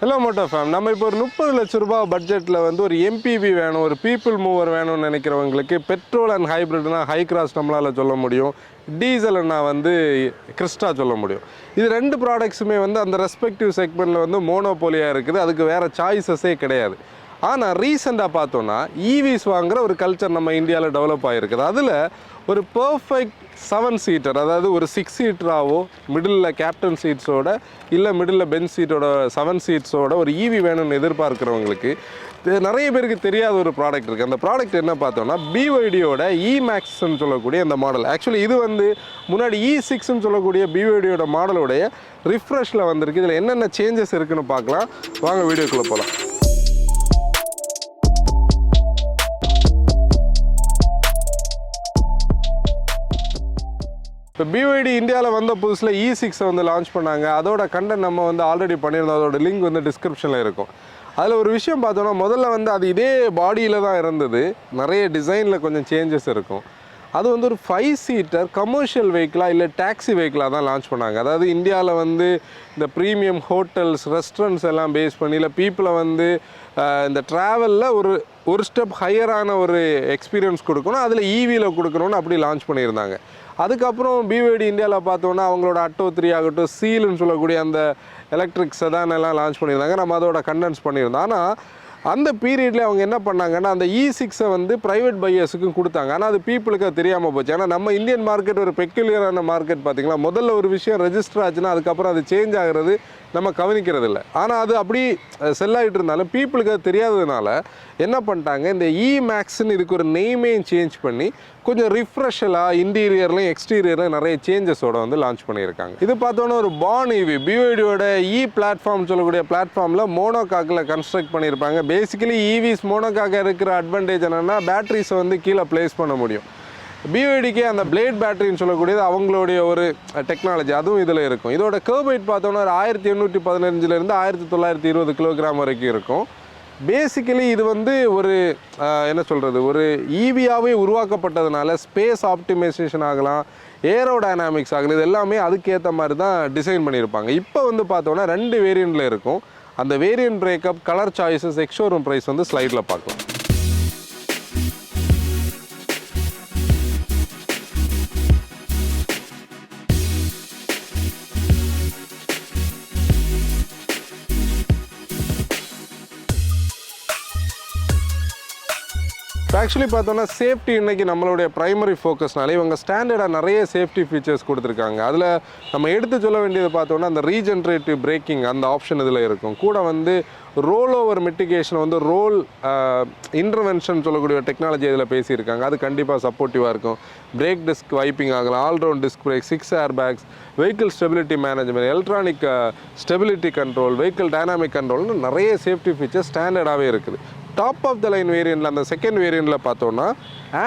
Hello Moto fame, நம்ம இப்போ ஒரு 30 லட்ச ரூபாய் பட்ஜெட்டில் வந்து ஒரு எம்பிவி வேணும், ஒரு பீப்புள் மூவர் வேணும்னு நினைக்கிறவங்களுக்கு பெட்ரோல் அண்ட் ஹைப்ரிட்னா ஹை கிராஸ் நம்மளால் சொல்ல முடியும், டீசல்னா வந்து கிறிஸ்டா சொல்ல முடியும். இது ரெண்டு ப்ராடக்ட்ஸுமே வந்து அந்த ரெஸ்பெக்டிவ் செக்மெண்ட்டில் வந்து மோனோபோலியாக இருக்குது, அதுக்கு வேறு சாய்ஸஸே கிடையாது. ஆனால் ரீசெண்டாக பார்த்தோன்னா ஈவிஸ் வாங்குகிற ஒரு கல்ச்சர் நம்ம இந்தியாவில் டெவலப் ஆகிருக்குது. அதில் ஒரு பர்ஃபெக்ட் 7 சீட்டர், அதாவது ஒரு 6 சீட்டராகவோ மிடில் கேப்டன் சீட்ஸோட இல்லை மிடில் பெஞ்ச் சீட்டோட 7 சீட்ஸோட ஒரு ஈவி வேணும்னு எதிர்பார்க்குறவங்களுக்கு நிறைய பேருக்கு தெரியாத ஒரு ப்ராடக்ட் இருக்குது. அந்த ப்ராடக்ட் என்ன பார்த்தோன்னா பிஒய்டியோட இமேக்ஸ்ன்னு சொல்லக்கூடிய அந்த மாடல். ஆக்சுவலி இது வந்து முன்னாடி E6ன்னு சொல்லக்கூடிய பிஒய்டியோட மாடலோடைய ரிஃப்ரெஷில் வந்திருக்கு. இதில் என்னென்ன சேஞ்சஸ் இருக்குன்னு பார்க்கலாம், வாங்க வீடியோக்குள்ளே போகலாம். இப்போ பிஒய்டி இந்தியாவில் வந்த புதுசில் E6 வந்து லான்ச் பண்ணாங்க. அதோட கண்டென்ட் நம்ம வந்து ஆல்ரெடி பண்ணியிருந்தோம், அதோட லிங்க் வந்து டிஸ்கிரிப்ஷனில் இருக்கும். அதில் ஒரு விஷயம் பார்த்தோன்னா, முதல்ல வந்து அது இதே பாடியில் தான் இருந்தது, நிறைய டிசைனில் கொஞ்சம் சேஞ்சஸ் இருக்கும். அது வந்து ஒரு 5 சீட்டர் கமர்ஷியல் வெஹிக்கிளாக இல்லை டாக்ஸி வெஹிக்கிளாக தான் லான்ச் பண்ணாங்க. அதாவது இந்தியாவில் வந்து இந்த ப்ரீமியம் ஹோட்டல்ஸ் ரெஸ்டாரண்ட்ஸ் எல்லாம் பேஸ் பண்ணி இல்லை பீப்புளை வந்து இந்த ட்ராவலில் ஒரு ஸ்டெப் ஹையரான ஒரு எக்ஸ்பீரியன்ஸ் கொடுக்கணும், அதில் ஈவியில் கொடுக்கணும்னு அப்படி லான்ச் பண்ணியிருந்தாங்க. அதுக்கப்புறம் பிஒய்டி இந்தியாவில் பார்த்தோன்னா அவங்களோட அட்டோ 3 ஆகட்டும், சீல்னு சொல்லக்கூடிய அந்த எலக்ட்ரிக் செதான் எல்லாம் லான்ச் பண்ணியிருந்தாங்க. நம்ம அதோட கண்டென்ட்ஸ் பண்ணியிருந்தோம். ஆனால் அந்த பீரியட்லேயே அவங்க என்ன பண்ணாங்கன்னா அந்த E6 வந்து ப்ரைவேட் பையர்ஸுக்கும் கொடுத்தாங்க. ஆனால் அது பீப்புளுக்கு அது தெரியாமல் போச்சு. ஏன்னா நம்ம இந்தியன் மார்க்கெட் ஒரு பெக்குலியரான மார்க்கெட். பார்த்திங்களா, முதல்ல ஒரு விஷயம் ரெஜிஸ்டர் ஆச்சுன்னா அதுக்கப்புறம் அது சேஞ்ச் ஆகிறது நம்ம கவனிக்கிறது இல்லை. ஆனால் அது அப்படி செல் ஆகிட்டு இருந்தாலும் பீப்புளுக்கு அது தெரியாததுனால என்ன பண்ணிட்டாங்க, இந்த இமேக்ஸ்ன்னு இதுக்கு ஒரு நெய்மே சேஞ்ச் பண்ணி கொஞ்சம் ரிஃப்ரெஷலாக இன்டீரியர்லையும் எக்ஸ்டீரியர்லையும் நிறைய சேஞ்சஸோட வந்து லான்ச் பண்ணியிருக்காங்க. இது பார்த்தோன்னா ஒரு பான் ஈவி பிஒய்டியோட பிளாட்ஃபார்ம் சொல்லக்கூடிய பிளாட்ஃபார்மில் மோனோகாக்கில் கன்ஸ்ட்ரக்ட் பண்ணியிருப்பாங்க. பேசிக்கலி ஈவிஸ் மோனோகாக்க இருக்கிற அட்வான்டேஜ் என்னென்னா பேட்டரிஸை வந்து கீழே ப்ளேஸ் பண்ண முடியும். பிஒய்டிக்கே அந்த பிளேட் பேட்டரின்னு சொல்லக்கூடியது அவங்களுடைய ஒரு டெக்னாலஜி, அதுவும் இதில் இருக்கும். இதோட கர்வ் வெயிட் பார்த்தோன்னா ஒரு 1815 1920 கிலோகிராம் வரைக்கும் இருக்கும். பேசிக்கலி இது வந்து ஒரு என்ன சொல்கிறது, ஒரு ஈவியாகவே உருவாக்கப்பட்டதுனால ஸ்பேஸ் ஆப்டிமைசேஷன் ஆகலாம், ஏரோடைனாமிக்ஸ் ஆகலாம், இது எல்லாமே அதுக்கேற்ற மாதிரி தான் டிசைன் பண்ணியிருப்பாங்க. இப்போ வந்து பார்த்தோன்னா 2 வேரியண்ட்டில் இருக்கும். அந்த variant breakup, colour choices, ex showroom price வந்து ஸ்லைடில் பார்க்கலாம். ஆக்சுவலி பார்த்தோன்னா சேஃப்டி இன்றைக்கி நம்மளுடைய ப்ரைமரி ஃபோக்கஸ்னாலே இவங்க ஸ்டாண்டர்டாக நிறைய சேஃப்டி ஃபீச்சர்ஸ் கொடுத்துருக்காங்க. அதில் நம்ம எடுத்து சொல்ல வேண்டியது பார்த்தோன்னா அந்த ரீஜென்ரேட்டிவ் பிரேக்கிங் அந்த ஆப்ஷன் இதில் இருக்கும். கூட வந்து ரோல் ஓவர் மிட்டிகேஷன் வந்து ரோல் இன்டர்வென்ஷன் சொல்லக்கூடிய டெக்னாலஜி இதில் பேசியிருக்காங்க. அது கண்டிப்பாக சப்போர்ட்டிவாக இருக்கும். பிரேக் டிஸ்க் வைப்பிங் ஆகலாம், all round disc brake, 6 air bags, vehicle stability management, electronic stability control, vehicle dynamic கண்ட்ரோல்னு நிறைய சேஃப்டி ஃபீச்சர்ஸ் ஸ்டாண்டர்டாகவே இருக்குது. டாப் ஆஃப் த லைன் வேரியண்ட்டில் அந்த செகண்ட் வேரியண்ட்டில் பார்த்தோன்னா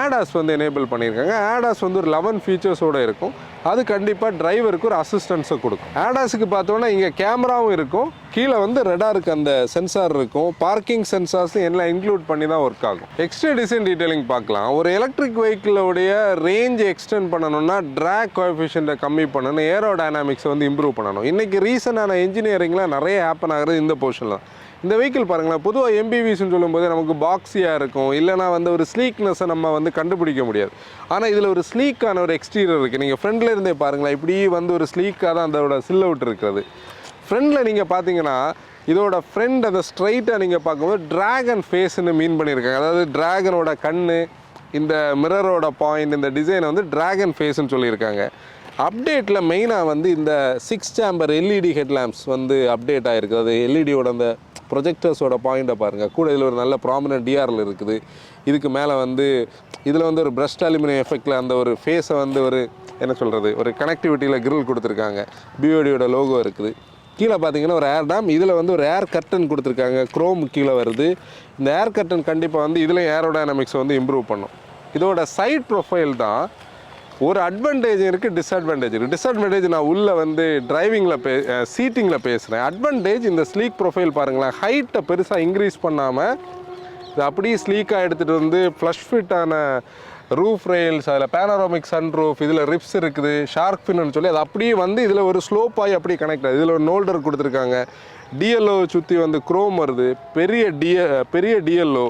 ஆடாஸ் வந்து எனேபிள் பண்ணியிருக்காங்க. ஆடாஸ் வந்து ஒரு 11 ஃபீச்சர்ஸோடு இருக்கும். அது கண்டிப்பாக டிரைவருக்கு ஒரு அசிஸ்டன்ஸை கொடுக்கும். ஆடாஸுக்கு பார்த்தோன்னா இங்கே கேமராவும் இருக்கும், கீழே வந்து ரெடாருக்கு அந்த சென்சார் இருக்கும், பார்க்கிங் சென்சார்ஸும் எல்லாம் இன்க்ளூட் பண்ணி தான் ஒர்க் ஆகும். எக்ஸ்ட்ரா டிசைன் டீட்டெயிலிங் பார்க்கலாம். ஒரு எலக்ட்ரிக் வெஹிக்கிளோடைய ரேஞ்ச் எக்ஸ்டெண்ட் பண்ணணும்னா ட்ராக் கோஎஃபிஷியன்ட்டை கம்மி பண்ணணும், ஏரோடைனாமிக்ஸை வந்து இம்ப்ரூவ் பண்ணணும். இன்றைக்கி ரீசனான இன்ஜினியரிங்கில் நிறைய ஹேப்பன் ஆகிறது இந்த போர்ஷனில் தான். இந்த வெஹிக்கிள் பாருங்களேன், பொதுவாக எம்பிவிஸ்ன்னு சொல்லும்போது நமக்கு பாக்ஸியாக இருக்கும், இல்லைனா வந்து ஒரு ஸ்லீக்னஸை நம்ம வந்து கண்டுபிடிக்க முடியாது. ஆனால் இதில் ஒரு ஸ்லீக்கான ஒரு எக்ஸ்டீரியர் இருக்குது. நீங்கள் ஃப்ரண்டில் இருந்தே பாருங்களேன், இப்படி வந்து ஒரு ஸ்லீக்காக தான் அதோட சில் அவுட் இருக்கிறது. ஃப்ரண்டில் நீங்கள் பார்த்தீங்கன்னா இதோட ஃப்ரண்ட் அந்த ஸ்ட்ரைட்டாக நீங்கள் பார்க்கும்போது ட்ராகன் ஃபேஸ்ன்னு மீன் பண்ணியிருக்காங்க. அதாவது ட்ராகனோட கண், இந்த மிரரோட பாயிண்ட், இந்த டிசைனை வந்து ட்ராகன் ஃபேஸ்ன்னு சொல்லியிருக்காங்க. அப்டேட்டில் மெயினாக வந்து இந்த 6 சேம்பர் எல்இடி ஹெட்லாம்ப்ஸ் வந்து அப்டேட் ஆகிருக்கு. அது எல்இடியோட அந்த ப்ரொஜெக்டர்ஸோட பாயிண்ட்டை பாருங்கள். கூட இதில் ஒரு நல்ல ப்ராமினன்ட் டிஆரில் இருக்குது. இதுக்கு மேலே வந்து இதில் வந்து ஒரு பிரஸ்ட் அலுமினியம் எஃபெக்டில் அந்த ஒரு ஃபேஸை வந்து ஒரு என்ன சொல்கிறது, ஒரு கனெக்டிவிட்டியில் கிரில் கொடுத்துருக்காங்க. பிஓடியோட லோகோ இருக்குது. கீழே பார்த்தீங்கன்னா ஒரு ஏர் டேம், இதில் வந்து ஒரு ஏர் கர்டன் கொடுத்துருக்காங்க, க்ரோம் கீழே வருது. இந்த ஏர் கர்டன் கண்டிப்பாக வந்து இதில் ஏரோடைனாமிக்ஸை வந்து இம்ப்ரூவ் பண்ணும். இதோட சைட் ப்ரொஃபைல் தான் ஒரு அட்வான்டேஜ் இருக்குது, டிஸ்அட்வான்டேஜ் இருக்குது. டிஸ்அட்வான்டேஜ் நான் உள்ளே வந்து டிரைவிங்கில் சீட்டிங்கில் பேசுகிறேன். அட்வான்டேஜ் இந்த ஸ்லீக் ப்ரொஃபைல் பாருங்களேன், ஹைட்டை பெருசாக இன்க்ரீஸ் பண்ணாமல் இது அப்படியே ஸ்லீக்காக எடுத்துகிட்டு வந்து ஃப்ளஷ் ஃபிட்டான ரூஃப் ரெயில்ஸ், அதில் பேனரோமிக் சன் ரூஃப், இதில் ரிப்ஸ் இருக்குது, ஷார்க் ஃபின்னு சொல்லி அது அப்படியே வந்து இதில் ஒரு ஸ்லோப் ஆகி அப்படியே கனெக்ட் ஆகுது. இதில் ஒரு நோல்டர் கொடுத்துருக்காங்க. டிஎல்ஓ சுற்றி வந்து குரோம் வருது, பெரிய டிஎல்ஓ.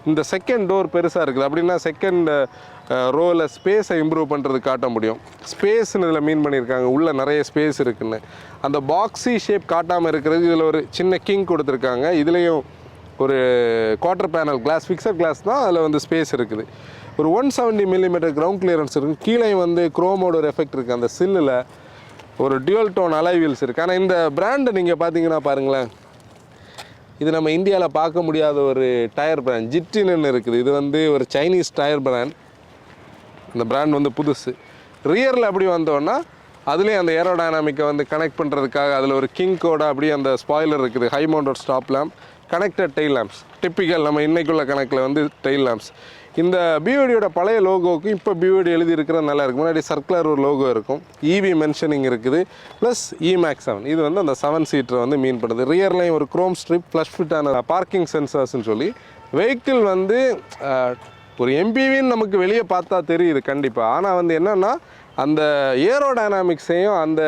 இந்த செகண்ட் டோர் பெருசாக இருக்குது அப்படின்னா செகண்ட் ரோவில் ஸ்பேஸை இம்ப்ரூவ் பண்ணுறது காட்ட முடியும். ஸ்பேஸ்னு இதில் மீன் பண்ணியிருக்காங்க, உள்ளே நிறைய ஸ்பேஸ் இருக்குன்னு. அந்த பாக்ஸி ஷேப் காட்டாமல் இருக்கிறது இதில் ஒரு சின்ன கிங் கொடுத்துருக்காங்க. இதுலேயும் ஒரு quarter panel glass, fixed glass தான், அதில் வந்து ஸ்பேஸ் இருக்குது. ஒரு 170 மில்லிமீட்டர் கிரவுண்ட் கிளியரன்ஸ் இருக்குது. கீழே வந்து குரோமோட ஒரு எஃபெக்ட் இருக்குது. அந்த சில்லில் ஒரு டியூவல் டோன் அலாய் வீல்ஸ் இருக்குது. ஆனால் இந்த பிராண்டை நீங்கள் பார்த்தீங்கன்னா பாருங்களேன், இது நம்ம இந்தியாவில் பார்க்க முடியாத ஒரு டயர் பிராண்ட் ஜிட்டின்னு இருக்குது. இது வந்து ஒரு சைனீஸ் டயர் பிராண்ட். இந்த பிராண்ட் வந்து புதுசு. ரியரில் அப்படி வந்தோன்னா அதுலேயும் அந்த ஏரோடைனாமிக்கை வந்து கனெக்ட் பண்ணுறதுக்காக அதில் ஒரு கிங் கோட அப்படியே அந்த ஸ்பாய்லர் இருக்குது. High mounted stop lamp, connected tail lamps, typical நம்ம இன்னைக்குள்ள கணக்கில் வந்து டெயில் லேம்ப்ஸ். இந்த பிஓடியோட பழைய லோகோவுக்கு இப்போ பிஓடி எழுதி இருக்கிறது நல்லா இருக்கும். முன்னாடி சர்க்குலர் ஒரு லோகோ இருக்கும், இவி மென்ஷனிங் இருக்குது, ப்ளஸ் இமேக்ஸ் 7. இது வந்து அந்த 7 சீட்டரை வந்து மீன் பண்ணுது. ரியர்லையும் ஒரு குரோம் ஸ்ட்ரிப், ஃப்ளஷ் ஃபிட்டான பார்க்கிங் சென்சார்ஸ்ன்னு சொல்லி வெஹிக்கிள் வந்து ஒரு எம்பிவின்னு நமக்கு வெளியே பார்த்தா தெரியுது கண்டிப்பாக. ஆனால் வந்து என்னென்னா அந்த ஏரோடைனாமிக்ஸையும் அந்த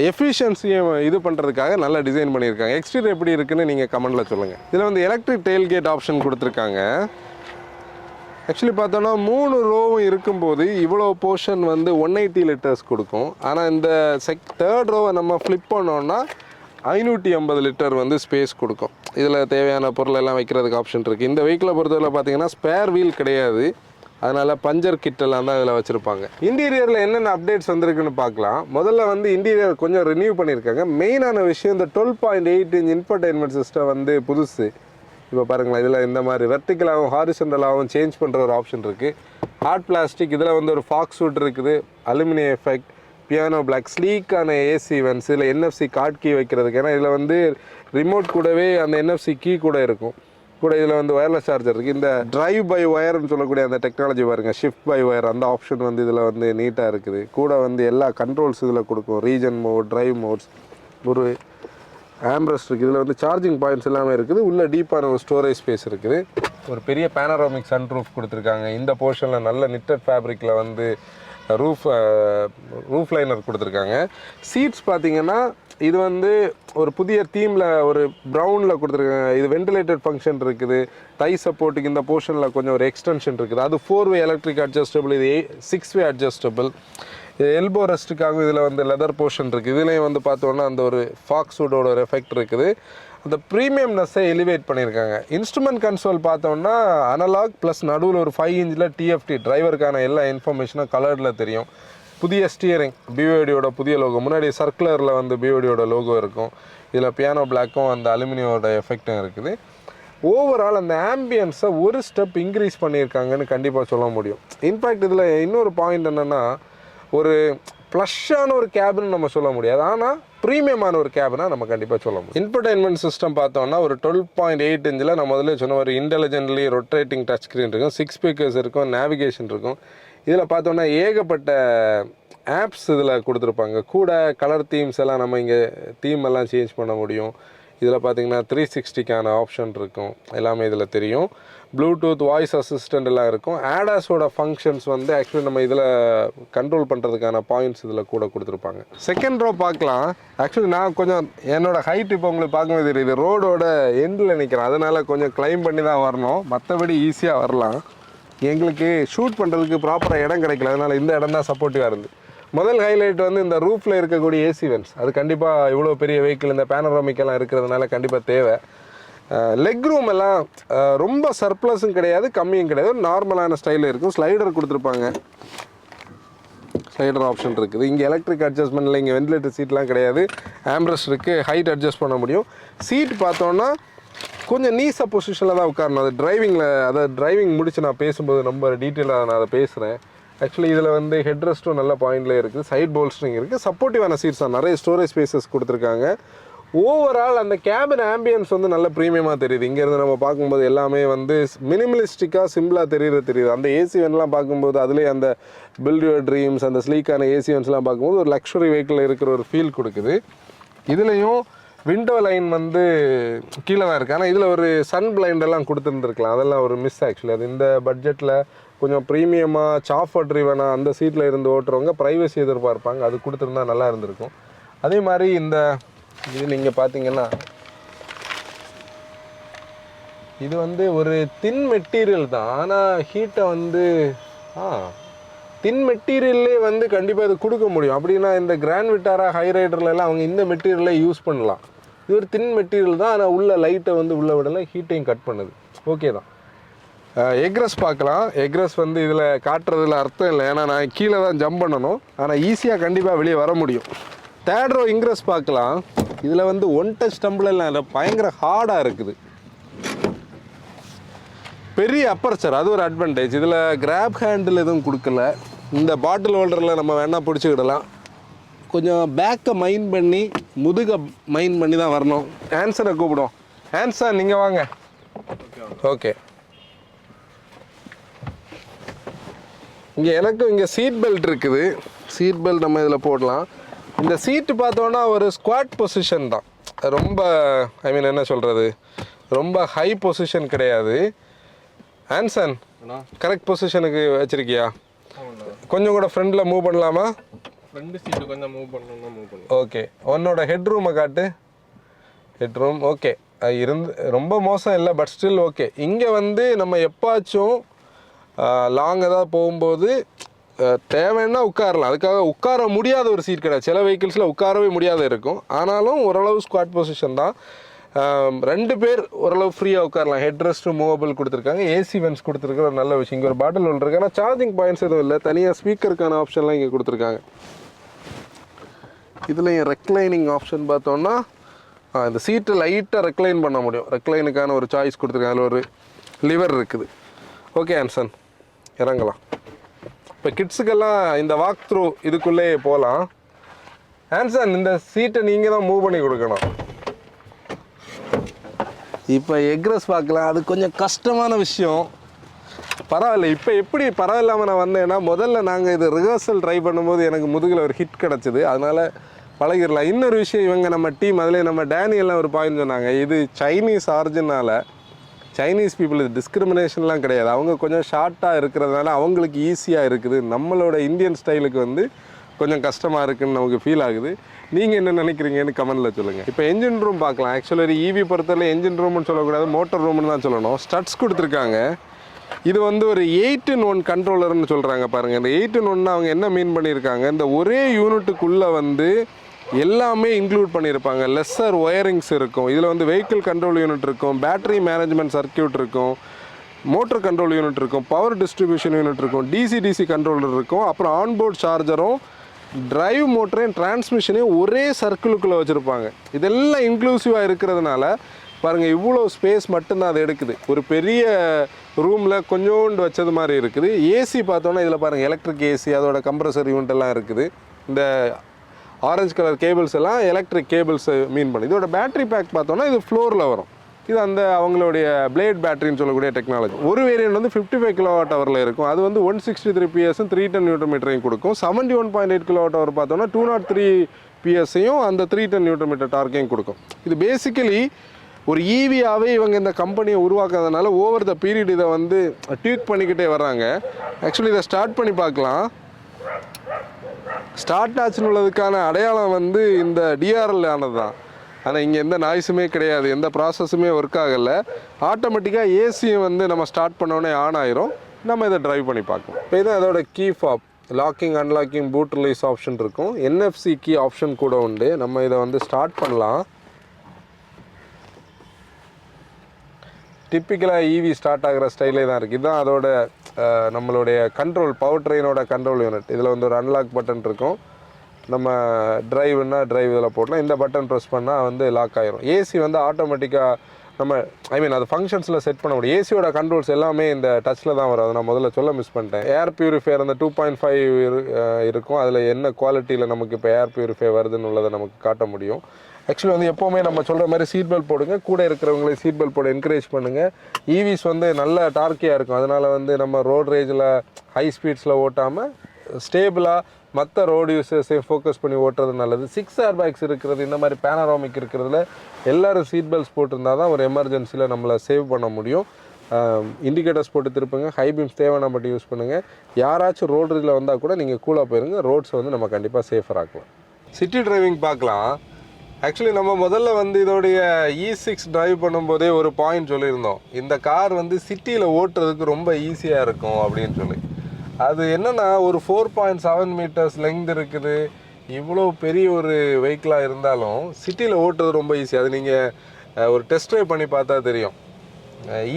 எஃபிஷியன்சியும் இது பண்ணுறதுக்காக நல்லா டிசைன் பண்ணியிருக்காங்க. எக்ஸ்டீரியர் எப்படி இருக்குன்னு நீங்கள் கமெண்டில் சொல்லுங்கள். இதில் வந்து எலக்ட்ரிக் டெயில் கேட் ஆப்ஷன் கொடுத்துருக்காங்க. ஆக்சுவலி பார்த்தோன்னா 3 ரோவும் இருக்கும்போது இவ்வளோ போர்ஷன் வந்து 180 லிட்டர்ஸ் கொடுக்கும். ஆனால் இந்த தேர்ட் ரோவை நம்ம ஃப்ளிப் பண்ணோன்னா 580 லிட்டர் வந்து ஸ்பேஸ் கொடுக்கும். இதில் தேவையான பொருள் எல்லாம் வைக்கிறதுக்கு ஆப்ஷன் இருக்குது. இந்த வெஹிக்கிளை பொறுத்தவரை பார்த்தீங்கன்னா ஸ்பேர் வீல் கிடையாது, அதனால் பஞ்சர் கிட்டெல்லாம் தான் இதில் வச்சுருப்பாங்க. இன்டீரியரில் என்னென்ன அப்டேட்ஸ் வந்திருக்குன்னு பார்க்கலாம். முதல்ல வந்து இன்டீரியர் கொஞ்சம் ரினியூ பண்ணியிருக்காங்க. மெயினான விஷயம் இந்த 12.8 இன்ச் இன்ஃபர்டைன்மெண்ட் சிஸ்டம் வந்து புதுசு. இப்போ பாருங்களேன், இதில் இந்த மாதிரி வெர்டிக்கலாகவும் ஹாரிசன்டலாகவும் சேஞ்ச் பண்ணுற ஒரு ஆப்ஷன் இருக்குது. ஹார்ட் பிளாஸ்டிக், இதில் வந்து ஒரு ஃபாக்ஸ் வுட் இருக்குது, அலுமினியம் எஃபெக்ட், பியானோ பிளாக், ஸ்லீக்கான ஏசி வென்ஸ், இதில் என்எஃப்சி கார்ட் கீ வைக்கிறதுக்கு. ஏன்னா இதில் வந்து ரிமோட் கூடவே அந்த என்எஃப்சி கீ கூட இருக்கும். கூட இதில் வந்து ஒயர்லெஸ் சார்ஜர் இருக்குது. இந்த டிரைவ் பை ஒயர்னு சொல்லக்கூடிய அந்த டெக்னாலஜி பாருங்கள், ஷிஃப்ட் பை ஒயர், அந்த ஆப்ஷன் வந்து இதில் வந்து நீட்டாக இருக்குது. கூட வந்து எல்லா கண்ட்ரோல்ஸ் இதில் கொடுக்கும், ரீஜன் மோட், டிரைவ் மோட்ஸ், ஒரு ஆம்ரெஸ்ட் இருக்குது. இதில் வந்து சார்ஜிங் பாயிண்ட்ஸ் எல்லாமே இருக்குது. உள்ள டீப்பான ஒரு ஸ்டோரேஜ் ஸ்பேஸ் இருக்குது. ஒரு பெரிய பேனரோமிக் சன் ரூஃப் கொடுத்துருக்காங்க. இந்த போர்ஷனில் நல்ல நிட்டட் ஃபேப்ரிக்கில் வந்து ரூஃப் லைனர் கொடுத்துருக்காங்க. சீட்ஸ் பார்த்தீங்கன்னா இது வந்து ஒரு புதிய தீமில் ஒரு ப்ரௌனில் கொடுத்துருக்காங்க. இது வென்டிலேட்டட் ஃபங்க்ஷன் இருக்குது. தை சப்போர்ட்டுக்கு இந்த போர்ஷனில் கொஞ்சம் ஒரு எக்ஸ்டென்ஷன் இருக்குது. அது 4-வே எலக்ட்ரிக் அட்ஜஸ்டபிள், இது 6-வே அட்ஜஸ்டபிள். எல்போ ரெஸ்ட்டுக்காக இதில் வந்து லெதர் போர்ஷன் இருக்குது. இதுலேயும் வந்து பார்த்தோன்னா அந்த ஒரு ஃபாக்ஸ் வுட்டோட ஒரு எஃபெக்ட் இருக்குது. அந்த ப்ரீமியம்னஸை எலிவேட் பண்ணியிருக்காங்க. இன்ஸ்ட்ருமெண்ட் கன்சோல் பார்த்தோன்னா அனலாக் ப்ளஸ் நடுவில் ஒரு 5 இன்ச்சில் டிஎஃப்டி டிரைவருக்கான எல்லா இன்ஃபர்மேஷனும் கலரில் தெரியும். புதிய ஸ்டியரிங், பிஓடியோட புதிய லோகோ. முன்னாடி சர்க்குலரில் வந்து பிஓடியோட லோகோ இருக்கும். இதில் பியானோ பிளாக்கும் அந்த அலுமினியோட எஃபெக்டும் இருக்குது. ஓவரால் அந்த ஆம்பியன்ஸை ஒரு ஸ்டெப் இன்க்ரீஸ் பண்ணியிருக்காங்கன்னு கண்டிப்பாக சொல்ல முடியும். இன்ஃபேக்ட் இதில் இன்னொரு பாயிண்ட் என்னென்னா, ஒரு ப்ளஷ்ஷான ஒரு கேபின் நம்ம சொல்ல முடியாது, ஆனால் ப்ரீமியமான ஒரு கேபினாக நம்ம கண்டிப்பாக சொல்ல முடியும். இன்ஃபர்டைன்மெண்ட் சிஸ்டம் பார்த்தோம்னா ஒரு 12.8 இன்ச்சில் நான் முதல்ல சொன்ன ஒரு இன்டெலிஜென்ட்லி ரொட்டேட்டிங் டச் ஸ்க்ரீன் இருக்கும், 6 ஸ்பீக்கர்ஸ் இருக்கும், நேவிகேஷன் இருக்கும். இதில் பார்த்தோன்னா ஏகப்பட்ட ஆப்ஸ் இதில் கொடுத்துருப்பாங்க. கூட கலர் தீம்ஸ் எல்லாம் நம்ம இங்கே தீம் எல்லாம் சேஞ்ச் பண்ண முடியும். இதில் பார்த்தீங்கன்னா 360க்கான ஆப்ஷன் இருக்கும், எல்லாமே இதில் தெரியும். ப்ளூடூத், வாய்ஸ் அசிஸ்டண்ட் எல்லாம் இருக்கும். ஆடாஸோட ஃபங்க்ஷன்ஸ் வந்து ஆக்சுவலி நம்ம இதில் கண்ட்ரோல் பண்ணுறதுக்கான பாயிண்ட்ஸ் இதில் கூட கொடுத்துருப்பாங்க. செகண்ட் ரோ பார்க்கலாம். ஆக்சுவலி நான் கொஞ்சம் என்னோட ஹைட் இப்போ உங்களுக்கு பார்க்கும்போது தெரியுது, ரோடோட எண்டில் நிற்கிறேன், அதனால் கொஞ்சம் கிளைம் பண்ணி தான் வரணும். மற்றபடி ஈஸியாக வரலாம். எங்களுக்கு ஷூட் பண்ணுறதுக்கு ப்ராப்பராக இடம் கிடைக்கல, அதனால் இந்த இடம் தான் சப்போர்ட்டிவாக இருந்து. முதல் ஹைலைட் வந்து இந்த ரூஃபில் இருக்கக்கூடிய ஏசி வென்ட்ஸ். அது கண்டிப்பாக இவ்வளோ பெரிய வெஹிக்கிள் இந்த பேனரோமிக்கெல்லாம் இருக்கிறதுனால கண்டிப்பாக தேவை. லெக் ரூம் எல்லாம் ரொம்ப சர்ப்ளஸும் கிடையாது, கம்மியும் கிடையாது, நார்மலான ஸ்டைலில் இருக்கும். ஸ்லைடர் கொடுத்துருப்பாங்க, ஸ்லைடர் ஆப்ஷன் இருக்குது. இங்கே எலக்ட்ரிக் அட்ஜஸ்ட்மெண்ட்டில் இங்கே வென்டிலேட்டர் சீட்லாம் கிடையாது. ஆம்ரெஸ்ட் இருக்குது, ஹைட் அட்ஜஸ்ட் பண்ண முடியும். சீட் பார்த்தோன்னா கொஞ்சம் நீஸாக பொசிஷனில் தான் உட்காரணும். அது டிரைவிங் முடிச்சு நான் பேசும்போது ரொம்ப டீட்டெயிலாக நான் அதை பேசுகிறேன். ஆக்சுவலி இதில் வந்து ஹெட் ரெஸ்ட்டும் நல்ல பாயிண்ட்லேயே இருக்குது, சைட் போல்ஸ்டரிங் இருக்குது, சப்போர்ட்டிவான சீட்ஸ் தான், நிறைய ஸ்டோரேஜ் ஸ்பேசஸ் கொடுத்துருக்காங்க. ஓவரால் அந்த கேபின் ஆம்பியன்ஸ் வந்து நல்ல ப்ரீமியமாக தெரியுது. இங்கேருந்து நம்ம பார்க்கும்போது எல்லாமே வந்து மினிமலிஸ்டிக்காக சிம்பிளாக தெரியுது. அந்த ஏசி வென்லாம் பார்க்கும்போது அதுலேயே அந்த பில்ட் யுவர் ட்ரீம்ஸ், அந்த ஸ்லீக்கான ஏசி வென்ஸ்லாம் பார்க்கும்போது ஒரு லக்ஸுரி வெஹிக்கிள் இருக்கிற ஒரு ஃபீல் கொடுக்குது. இதுலேயும் விண்டோ லைன் வந்து கீழே தான் இருக்குது, ஆனால் இதில் ஒரு சன் பிளைண்டெல்லாம் கொடுத்துருந்துருக்கலாம், அதெல்லாம் ஒரு மிஸ் ஆக்சுவலி. அது இந்த பட்ஜெட்டில் கொஞ்சம் ப்ரீமியமாக சாஃபர் ட்ரிவனாக அந்த சீட்டில் இருந்து ஓட்டுறவங்க ப்ரைவசி எதிர்பார்ப்பாங்க, அது கொடுத்துருந்தா நல்லா இருந்திருக்கும். அதே மாதிரி இந்த இது நீங்கள் பார்த்தீங்கன்னா இது வந்து ஒரு தின் மெட்டீரியல் தான், ஆனால் ஹீட்டை வந்து தின் மெட்டீரியல்லே வந்து கண்டிப்பாக இது கொடுக்க முடியும். அப்படின்னா இந்த கிராண்ட் விட்டாரா ஹை ரைடர்லாம் அவங்க இந்த மெட்டீரியலை யூஸ் பண்ணலாம். இது ஒரு தின் மெட்டீரியல் தான், ஆனால் உள்ள லைட்டை வந்து உள்ளே விடலை, ஹீட்டையும் கட் பண்ணுது. ஓகே தான். எக்ரஸ் பார்க்கலாம். எக்ரஸ் வந்து இதில் காட்டுறதுல அர்த்தம் இல்லை, ஏன்னா நான் கீழே தான் ஜம்ப் பண்ணணும். ஆனால் ஈஸியாக கண்டிப்பாக வெளியே வர முடியும். தேர்ட் ரோ இன்க்ரஸ் பார்க்கலாம். இதில் வந்து ஒன் டச் டம்பிள்லாம் இல்லை, பயங்கர ஹார்டாக இருக்குது. பெரிய அப்பர்ச்சர், அது ஒரு அட்வான்டேஜ். இதில் கிராப் ஹேண்டில் எதுவும் கொடுக்கல. இந்த பாட்டில் ஹோல்டரில் நம்ம வேணால் பிடிச்சிக்கிடலாம். கொஞ்சம் பேக்கை மைண்ட் பண்ணி முதுகை மைண்ட் பண்ணி தான் வரணும். ஆன்சரை கூப்பிடும். ஆன்சர் நீங்கள் வாங்க. ஓகே. இங்கே எனக்கும் இங்கே சீட் பெல்ட் இருக்குது. சீட் பெல்ட் நம்ம இதில் போடலாம். இந்த சீட்டு பார்த்தோன்னா ஒரு ஸ்குவாட் பொசிஷன் தான். ரொம்ப என்ன சொல்கிறது, ரொம்ப ஹை பொசிஷன் கிடையாது. ஆன்சன் கரெக்ட் பொசிஷனுக்கு வச்சுருக்கியா? கொஞ்சம் கூட ஃப்ரண்டில் மூவ் பண்ணலாமா? ஃப்ரண்ட் சீட்டு கொஞ்சம் மூவ் பண்ணலாம். ஓகே. உன்னோட ஹெட் ரூமை காட்டு. ஹெட் ரூம் ஓகே ரொம்ப மோசம் இல்லை, பட் ஸ்டில் ஓகே. இங்கே வந்து நம்ம எப்பாச்சும் லாங் ஏதாவது போகும்போது தேவைன்னா உட்காரலாம். அதுக்காக உட்கார முடியாத ஒரு சீட் கிடையாது. சில வெஹிக்கிள்ஸில் உட்காரவே முடியாத இருக்கும். ஆனாலும் ஓரளவு ஸ்குவாட் பொசிஷன் தான். 2 பேர் ஓரளவு ஃப்ரீயாக உட்காரலாம். ஹெட் ரெஸ்ட்டும் மூவபிள் கொடுத்துருக்காங்க. ஏசி வென்ஸ் கொடுத்துருக்க ஒரு நல்ல விஷயம். இங்கே ஒரு பாட்டில் ஹோல்டர் இருக்குது, ஆனால் சார்ஜிங் பாயிண்ட்ஸ் எதுவும் இல்லை. தனியாக ஸ்பீக்கருக்கான ஆப்ஷன்லாம் இங்கே கொடுத்துருக்காங்க. இதில் ரெக்ளைனிங் ஆப்ஷன் பார்த்தோன்னா இந்த சீட்டை லைட்டாக ரெக்ளைன் பண்ண முடியும். ரெக்ளைனுக்கான ஒரு சாய்ஸ் கொடுத்துருக்காங்க. அதில் ஒரு லிவர் இருக்குது. ஓகே ஆன்சன், இறங்கலாம். இப்போ கிட்ஸுக்கெல்லாம் இந்த வாக் த்ரூ இதுக்குள்ளே போகலாம். ஆன்சன் இந்த சீட்டை நீங்கள் தான் மூவ் பண்ணி கொடுக்கணும். இப்போ எக்ரஸ் பார்க்கலாம். அது கொஞ்சம் கஷ்டமான விஷயம். பரவாயில்ல. இப்போ எப்படி பரவாயில்லாமல் நான் வந்தேன்னா, முதல்ல நாங்கள் இது ரிஹர்சல் ட்ரை பண்ணும்போது எனக்கு முதுகில் ஒரு ஹிட் கிடச்சிது. அதனால் பழகிடலாம். இன்னொரு விஷயம், இவங்க நம்ம டீம் அதில் நம்ம டேனியெல்லாம் ஒரு பாயிண்ட் சொன்னாங்க. இது சைனீஸ் ஆரிஜினால் சைனீஸ் பீப்புள் இது டிஸ்கிரிமினேஷன்லாம் கிடையாது. அவங்க கொஞ்சம் ஷார்ட்டாக இருக்கிறதுனால அவங்களுக்கு ஈஸியாக இருக்குது. நம்மளோட இந்தியன் ஸ்டைலுக்கு வந்து கொஞ்சம் கஷ்டமாக இருக்குதுன்னு நமக்கு ஃபீல் ஆகுது. நீங்கள் என்ன நினைக்கிறீங்கன்னு கமெண்டில் சொல்லுங்கள். இப்போ என்ஜின் ரூம் பார்க்கலாம். ஆக்சுவலி ஈவி பொறுத்தவரை என்ஜின் ரூம்னு சொல்லக்கூடாது, மோட்டர் ரூம்னு தான் சொல்லணும். ஸ்டட்ஸ் கொடுத்துருக்காங்க. இது வந்து ஒரு 8-in-1 கண்ட்ரோலர்னு சொல்கிறாங்க பாருங்கள். இந்த 8-in-1 அவங்க என்ன மீன் பண்ணியிருக்காங்க, இந்த ஒரே யூனிட்டுக்குள்ளே வந்து எல்லாமே இன்க்ளூட் பண்ணியிருப்பாங்க. லெஸ்ஸர் ஒயரிங்ஸ் இருக்கும். இதில் வந்து வெஹிக்கிள் கண்ட்ரோல் யூனிட் இருக்கும், பேட்டரி மேனேஜ்மெண்ட் சர்க்கியூட் இருக்கும், மோட்டர் கண்ட்ரோல் யூனிட் இருக்கும், பவர் டிஸ்ட்ரிபியூஷன் யூனிட் இருக்கும், டிசி கண்ட்ரோலர் இருக்கும், அப்புறம் ஆன்போர்ட் சார்ஜரும் டிரைவ் மோட்டரையும் டிரான்ஸ்மிஷனையும் ஒரே சர்க்கிளுக்குள்ளே வச்சுருப்பாங்க. இதெல்லாம் இன்க்ளூசிவாக இருக்கிறதுனால பாருங்கள், இவ்வளோ ஸ்பேஸ் மட்டும்தான் அது எடுக்குது. ஒரு பெரிய ரூமில் கொஞ்சோண்டு வச்சது மாதிரி இருக்குது. ஏசி பார்த்தோன்னா இதில் பாருங்கள், எலக்ட்ரிக் ஏசி, அதோட கம்ப்ரஸர் யூனிட் எல்லாம் இருக்குது. இந்த ஆரஞ்சு கலர் கேபிள்ஸ் எல்லாம் எலக்ட்ரிக் கேபிள்ஸை மீன் பண்ணி. இதோட பேட்டரி பேக் பார்த்தோன்னா இது ஃப்ளோரில் வரும். இது அந்த அவங்களுடைய பிளேட் பேட்டரின்னு சொல்லக்கூடிய டெக்னாலஜி. ஒரு வேரியன்ட் வந்து 55 kWh இருக்கும். அது வந்து 163 PS 310 Nm கொடுக்கும். 71.8 kWh பார்த்தோன்னா 203 PS அந்த 310 Nm டார்க்கையும் கொடுக்கும். இது பேசிக்கலி ஒரு ஈவியாகவே இவங்க இந்த கம்பெனியை உருவாக்குறதுனால ஓவர் த பீரியட் இதை வந்து டியூக் பண்ணிக்கிட்டே வர்றாங்க. ஆக்சுவலி இதை ஸ்டார்ட் பண்ணி பார்க்கலாம். ஸ்டார்ட் ஆச்சுன்னு உள்ளதுக்கான அடையாளம் வந்து இந்த டிஆர்எல் ஆனது தான். ஆனால் இங்கே எந்த நாய்ஸுமே கிடையாது, எந்த ப்ராசஸுமே ஒர்க் ஆகலை. ஆட்டோமேட்டிக்காக ஏசியும் வந்து நம்ம ஸ்டார்ட் பண்ணோடனே ஆன் ஆயிரும். நம்ம இதை ட்ரைவ் பண்ணி பார்க்கலாம். இப்போ இது அதோட key fob, locking unlocking boot release option இருக்கும். NFC கீ ஆப்ஷன் கூட உண்டு. நம்ம இதை வந்து ஸ்டார்ட் பண்ணலாம். டிப்பிக்கலாக ஈவி ஸ்டார்ட் ஆகிற ஸ்டைலே தான் இருக்குது. இதுதான் அதோட நம்மளுடைய கண்ட்ரோல், பவர் ட்ரெயினோட கண்ட்ரோல் யூனிட். இதில் வந்து ஒரு அன்லாக் பட்டன் இருக்கும். நம்ம டிரைவ்னா டிரைவ் இதில் போட்டோம்னா இந்த பட்டன் ப்ரெஸ் பண்ணால் வந்து லாக் ஆகிரும். ஏசி வந்து ஆட்டோமேட்டிக்காக நம்ம அது ஃபங்க்ஷன்ஸில் செட் பண்ண முடியும். ஏசியோட கண்ட்ரோல்ஸ் எல்லாமே இந்த டச்சில் தான் வரும். அதை நான் முதல்ல சொல்ல மிஸ் பண்ணிட்டேன். ஏர் பியூரிஃபையர் அந்த 2.5 இருக்கும். அதில் என்ன குவாலிட்டியில் நமக்கு இப்போ ஏர் பியூரிஃபை வருதுன்னு உள்ளதை நமக்கு காட்ட முடியும். ஆக்சுவலி வந்து எப்போவுமே நம்ம சொல்கிற மாதிரி சீட் பெல்ட் போடுங்க. கூட இருக்கிறவங்களே சீட் பெல்ட் போட என்கரேஜ் பண்ணுங்கள். ஈவிஸ் வந்து நல்ல டார்க்கியாக இருக்கும். அதனால் வந்து நம்ம ரோட் ரேஜில் ஹை ஸ்பீட்ஸில் ஓட்டாமல் ஸ்டேபிளாக மற்ற ரோடு யூசர்ஸையும் ஃபோக்கஸ் பண்ணி ஓட்டுறது நல்லது. 6 ஏர்பேக்ஸ் இருக்கிறது, இந்த மாதிரி பேனராமிக் இருக்கிறதுல எல்லோரும் சீட் பெல்ட்ஸ் போட்டிருந்தால் தான் ஒரு எமர்ஜென்சியில் நம்மளை சேவ் பண்ண முடியும். இண்டிகேட்டர்ஸ் போட்டு திருப்புங்க. ஹை பீம்ஸ் தேவையான மட்டும் யூஸ் பண்ணுங்கள். யாராச்சும் ரோட் ரேஜில் வந்தால் கூட நீங்கள் கூலாக போயிருங்க. ரோட்ஸை வந்து நம்ம கண்டிப்பாக சேஃபர் ஆக்கலாம். சிட்டி டிரைவிங் பார்க்கலாம். ஆக்சுவலி நம்ம முதல்ல வந்து இதோடைய E6 டிரைவ் பண்ணும்போதே ஒரு பாயிண்ட் சொல்லியிருந்தோம், இந்த கார் வந்து சிட்டியில் ஓட்டுறதுக்கு ரொம்ப ஈஸியாக இருக்கும் அப்படின்னு சொல்லி. அது என்னென்னா ஒரு 4.7 மீட்டர்ஸ் லெங்த் இருக்குது, இவ்வளோ பெரிய ஒரு வெஹிக்கிளாக இருந்தாலும் சிட்டியில் ஓட்டுறது ரொம்ப ஈஸி. அது நீங்கள் ஒரு டெஸ்ட் ட்ரைவ் பண்ணி பார்த்தா தெரியும்.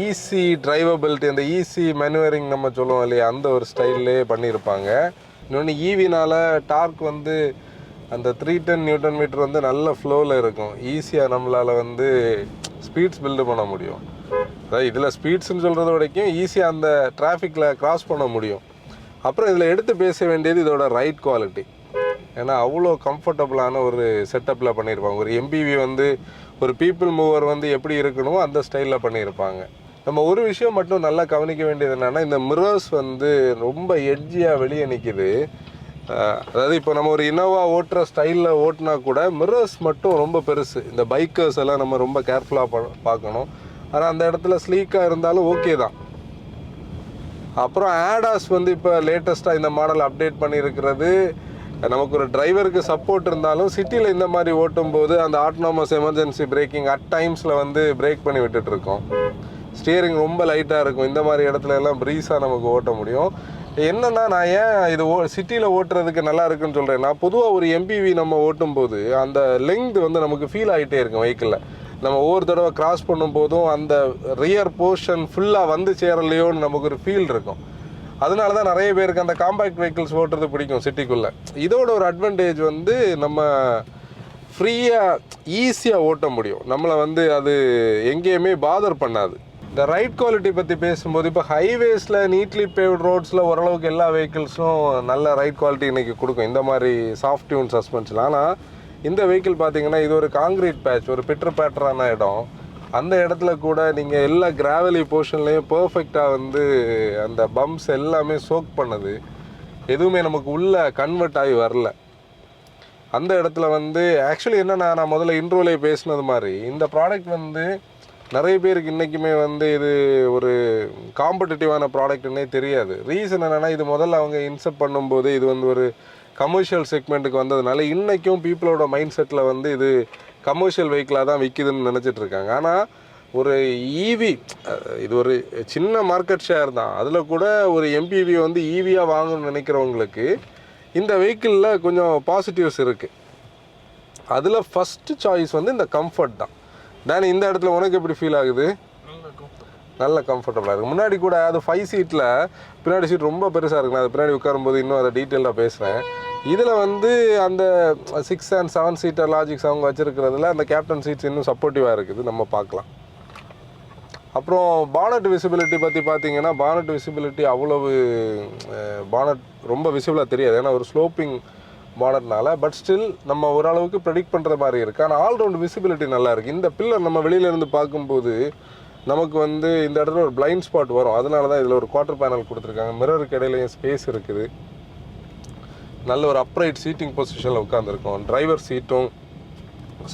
ஈஸி டிரைவபிலிட்டி, அந்த ஈஸி மேனுவரிங் நம்ம சொல்லுவோம் இல்லையா, அந்த ஒரு ஸ்டைல்லே பண்ணியிருப்பாங்க. இன்னொன்று ஈவினால் டார்க் வந்து அந்த 310 நியூட்டன் மீட்டர் வந்து நல்ல ஃப்ளோவில் இருக்கும். ஈஸியாக நம்மளால் வந்து ஸ்பீட்ஸ் பில்டு பண்ண முடியும். அதாவது இதில் ஸ்பீட்ஸ்ன்னு சொல்கிறத வரைக்கும் ஈஸியாக அந்த டிராஃபிக்கில் கிராஸ் பண்ண முடியும். அப்புறம் இதில் எடுத்து பேச வேண்டியது இதோட ரைட் குவாலிட்டி. ஏன்னா அவ்வளோ கம்ஃபர்டபுளான ஒரு செட்டப்பில் பண்ணியிருப்பாங்க. ஒரு MPV வந்து ஒரு பீப்புள் மூவர் வந்து எப்படி இருக்கணுமோ அந்த ஸ்டைலில் பண்ணியிருப்பாங்க. நம்ம ஒரு விஷயம் மட்டும் நல்லா கவனிக்க வேண்டியது என்னென்னா, இந்த மிரர்ஸ் வந்து ரொம்ப எட்ஜியாக வெளியே நிற்கிது. அதாவது இப்போ நம்ம ஒரு இனோவா ஓட்டுற ஸ்டைலில் ஓட்டினா கூட மிரர்ஸ் மட்டும் ரொம்ப பெருசு. இந்த பைக்கர்ஸ் எல்லாம் நம்ம ரொம்ப கேர்ஃபுல்லாக பார்க்கணும். ஆனால் அந்த இடத்துல ஸ்லீக்காக இருந்தாலும் ஓகே தான். அப்புறம் ஆடாஸ் வந்து இப்போ லேட்டஸ்ட்டாக இந்த மாடல் அப்டேட் பண்ணியிருக்கிறது. நமக்கு ஒரு டிரைவருக்கு சப்போர்ட் இருந்தாலும் சிட்டியில் இந்த மாதிரி ஓட்டும்போது அந்த ஆட்டோனமஸ் எமர்ஜென்சி பிரேக்கிங் அட் டைம்ஸில் வந்து பிரேக் பண்ணி விட்டுட்ருக்கோம். ஸ்டியரிங் ரொம்ப லைட்டாக இருக்கும். இந்த மாதிரி இடத்துல எல்லாம் ப்ரீஸாக நமக்கு ஓட்ட முடியும். என்னென்னா, நான் ஏன் இது சிட்டியில் ஓட்டுறதுக்கு நல்லா இருக்குன்னு சொல்கிறேன்னா, பொதுவாக ஒரு MPV நம்ம ஓட்டும்போது அந்த லெங்த் வந்து நமக்கு ஃபீல் ஆகிட்டே இருக்கும் வெஹிக்கிளில். நம்ம ஒவ்வொரு தடவை கிராஸ் பண்ணும்போதும் அந்த ரியர் போர்ஷன் ஃபுல்லாக வந்து சேரலையோன்னு நமக்கு ஒரு ஃபீல் இருக்கும். அதனால தான் நிறைய பேருக்கு அந்த காம்பேக்ட் வெஹிக்கிள்ஸ் ஓட்டுறது பிடிக்கும் சிட்டிக்குள்ளே. இதோட ஒரு அட்வான்டேஜ் வந்து நம்ம ஃப்ரீயாக ஈஸியாக ஓட்ட முடியும். நம்மளை வந்து அது எங்கேயுமே பாதர் பண்ணாது. இந்த ரைட் குவாலிட்டி பற்றி பேசும்போது, இப்போ ஹைவேஸில் நீட்லி பேவ்ட் ரோட்ஸில் ஓரளவுக்கு எல்லா வெஹிக்கிள்ஸும் நல்ல ரைட் குவாலிட்டி இன்றைக்கி கொடுக்கும், இந்த மாதிரி சாஃப்ட் டியூன் சஸ்பென்ஷன். ஆனால் இந்த வெஹிக்கிள் பார்த்தீங்கன்னா இது ஒரு காங்கிரீட் பேட்ச், ஒரு பிட்ரு பேட்டரான இடம். அந்த இடத்துல கூட நீங்கள் எல்லா கிராவலி போர்ஷன்லேயும் பர்ஃபெக்டாக வந்து அந்த பம்ப்ஸ் எல்லாமே சோக் பண்ணுது. எதுவுமே நமக்கு உள்ளே கன்வெர்ட் ஆகி வரல. அந்த இடத்துல வந்து ஆக்சுவலி என்னென்னா, நான் முதல்ல இன்ட்ரோலே பேசினது மாதிரி இந்த ப்ராடக்ட் வந்து நிறைய பேருக்கு இன்றைக்குமே வந்து இது ஒரு காம்படிட்டிவான ப்ராடக்ட்னே தெரியாது. ரீசன் என்னென்னா, இது முதல்ல அவங்க இன்செப்ட் பண்ணும்போது இது வந்து ஒரு கமர்ஷியல் செக்மெண்ட்டுக்கு வந்ததுனால இன்றைக்கும் பீப்புளோட மைண்ட் செட்டில் வந்து இது கமர்ஷியல் வெஹிக்கிளாக தான் விற்கிதுன்னு நினச்சிட்டு இருக்காங்க. ஆனால் ஒரு ஈவி, இது ஒரு சின்ன மார்க்கெட் ஷேர் தான். அதில் கூட ஒரு MPV வந்து ஈவியாக வாங்கணும்னு நினைக்கிறவங்களுக்கு இந்த வெஹிக்கிளில் கொஞ்சம் பாசிட்டிவ்ஸ் இருக்குது. அதில் ஃபஸ்ட்டு சாய்ஸ் வந்து இந்த கம்ஃபர்ட் தான். டேனி, இந்த இடத்துல உனக்கு எப்படி ஃபீல் ஆகுது? நல்ல கம்ஃபர்டபுளாக இருக்குது. முன்னாடி கூட அது 5 சீட்டில் பின்னாடி சீட் ரொம்ப பெருசாக இருக்குது. நான் அது பின்னாடி உட்காரும்போது இன்னும் அதை டீட்டெயிலாக பேசுகிறேன். இதில் வந்து அந்த 6 and 7 சீட்டர் லாஜிக்ஸ் அவங்க வச்சுருக்கிறதுல அந்த கேப்டன் சீட்ஸ் இன்னும் சப்போர்ட்டிவாக இருக்குது, நம்ம பார்க்கலாம். அப்புறம் பானட் விசிபிலிட்டி பற்றி பார்த்தீங்கன்னா, பானட் விசிபிலிட்டி அவ்வளவு பானட் ரொம்ப விசிபிளாக தெரியாது. ஏன்னா ஒரு ஸ்லோப்பிங் பானட்னால. பட் ஸ்டில் நம்ம ஓரளவுக்கு ப்ரெடிக்ட் பண்ணுற மாதிரி இருக்குது. ஆனால் ஆல்ரவுண்ட் விசிபிலிட்டி நல்லா இருக்குது. இந்த பில்லர் நம்ம வெளியிலேருந்து பார்க்கும்போது நமக்கு வந்து இந்த இடத்துல ஒரு பிளைண்ட் ஸ்பாட் வரும். அதனால தான் இதில் ஒரு குவார்ட்டர் பேனல் கொடுத்துருக்காங்க. மிரருக்கு இடையிலையும் ஸ்பேஸ் இருக்குது. நல்ல ஒரு அப்ரைட் சீட்டிங் பொசிஷனில் உட்காந்துருக்கோம். டிரைவர் சீட்டும்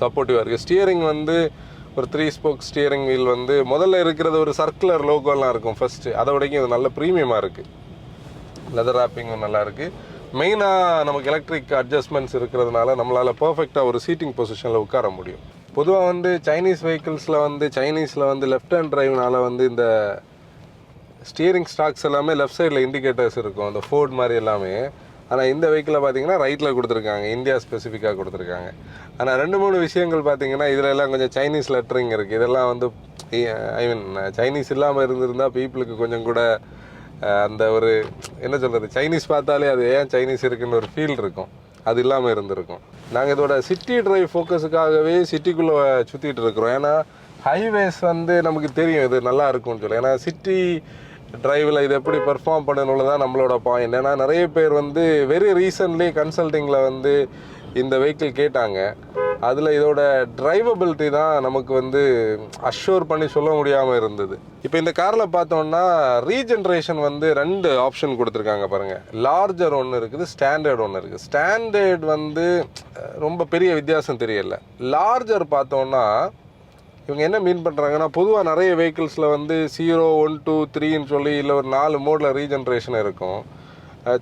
சப்போர்ட்டிவாக இருக்குது. ஸ்டியரிங் வந்து ஒரு 3 ஸ்போக் ஸ்டியரிங் வீல் வந்து முதல்ல இருக்கிறது ஒரு சர்க்குலர் லோகோலாம் இருக்கும் ஃபஸ்ட்டு. அதை விடைக்கும் இது நல்ல ப்ரீமியமாக இருக்குது. லெதர் ராப்பிங்கும் நல்லா இருக்குது. மெயினாக நமக்கு எலக்ட்ரிக் அட்ஜஸ்ட்மெண்ட்ஸ் இருக்கிறதுனால நம்மளால் பர்ஃபெக்டாக ஒரு சீட்டிங் பொசிஷனில் உட்கார முடியும். பொதுவாக வந்து சைனீஸ் சைனீஸில் வந்து லெஃப்ட் ஹேண்ட் டிரைவ்னால வந்து இந்த ஸ்டியரிங் ஸ்டாக்ஸ் எல்லாமே லெஃப்ட் சைடில் இண்டிகேட்டர்ஸ் இருக்கும், அந்த ஃபோர்ட் மாதிரி எல்லாமே. ஆனால் இந்த வெஹிக்கிளில் பார்த்தீங்கன்னா ரைட்டில் கொடுத்துருக்காங்க, இந்தியா ஸ்பெசிஃபிக்காக கொடுத்துருக்காங்க. ஆனால் 2-3 விஷயங்கள் பார்த்தீங்கன்னா இதில் எல்லாம் கொஞ்சம் சைனீஸ் லெட்டரிங் இருக்குது. இதெல்லாம் வந்து ஐ மீன் சைனீஸ் இல்லாமல் இருந்திருந்தால் பீப்புளுக்கு கொஞ்சம் கூட அந்த ஒரு என்ன சொல்கிறது, சைனீஸ் பார்த்தாலே அது ஏன் சைனீஸ் இருக்குன்னு ஒரு ஃபீல் இருக்கும். அது இல்லாமல் இருந்திருக்கும். நாங்கள் இதோட சிட்டி டிரைவ் ஃபோக்கஸுக்காகவே சிட்டிக்குள்ளே சுற்றிட்டு இருக்கிறோம். ஏன்னா ஹைவேஸ் வந்து நமக்கு தெரியும் இது நல்லா இருக்கும்னு சொல்லி. ஏன்னா சிட்டி டிரைவில் இது எப்படி பெர்ஃபார்ம் பண்ணணும்னு தான் நம்மளோட பாயிண்ட். ஏன்னா நிறைய பேர் வந்து வெரி ரீசன்ட்லி கன்சல்டிங்கில் வந்து இந்த வெஹிக்கிள் கேட்டாங்க. அதில் இதோட டிரைவபிலிட்டி தான் நமக்கு வந்து அஷ்யூர் பண்ணி சொல்ல முடியாமல் இருந்தது. இப்போ இந்த காரில் பார்த்தோம்னா ரீஜென்ரேஷன் வந்து 2 ஆப்ஷன் கொடுத்துருக்காங்க பாருங்கள். லார்ஜர் ஒன்று இருக்குது, ஸ்டாண்டர்ட் ஒன்று இருக்குது. ஸ்டாண்டர்ட் வந்து ரொம்ப பெரிய வித்தியாசம் தெரியல. லார்ஜர் பார்த்தோன்னா இவங்க என்ன மீன் பண்ணுறாங்கன்னா, பொதுவாக நிறைய வெஹிக்கிள்ஸில் வந்து 0, 1, 2, 3ன்னு சொல்லி இல்லை ஒரு 4 மோடில் ரீஜென்ரேஷன் இருக்கும்.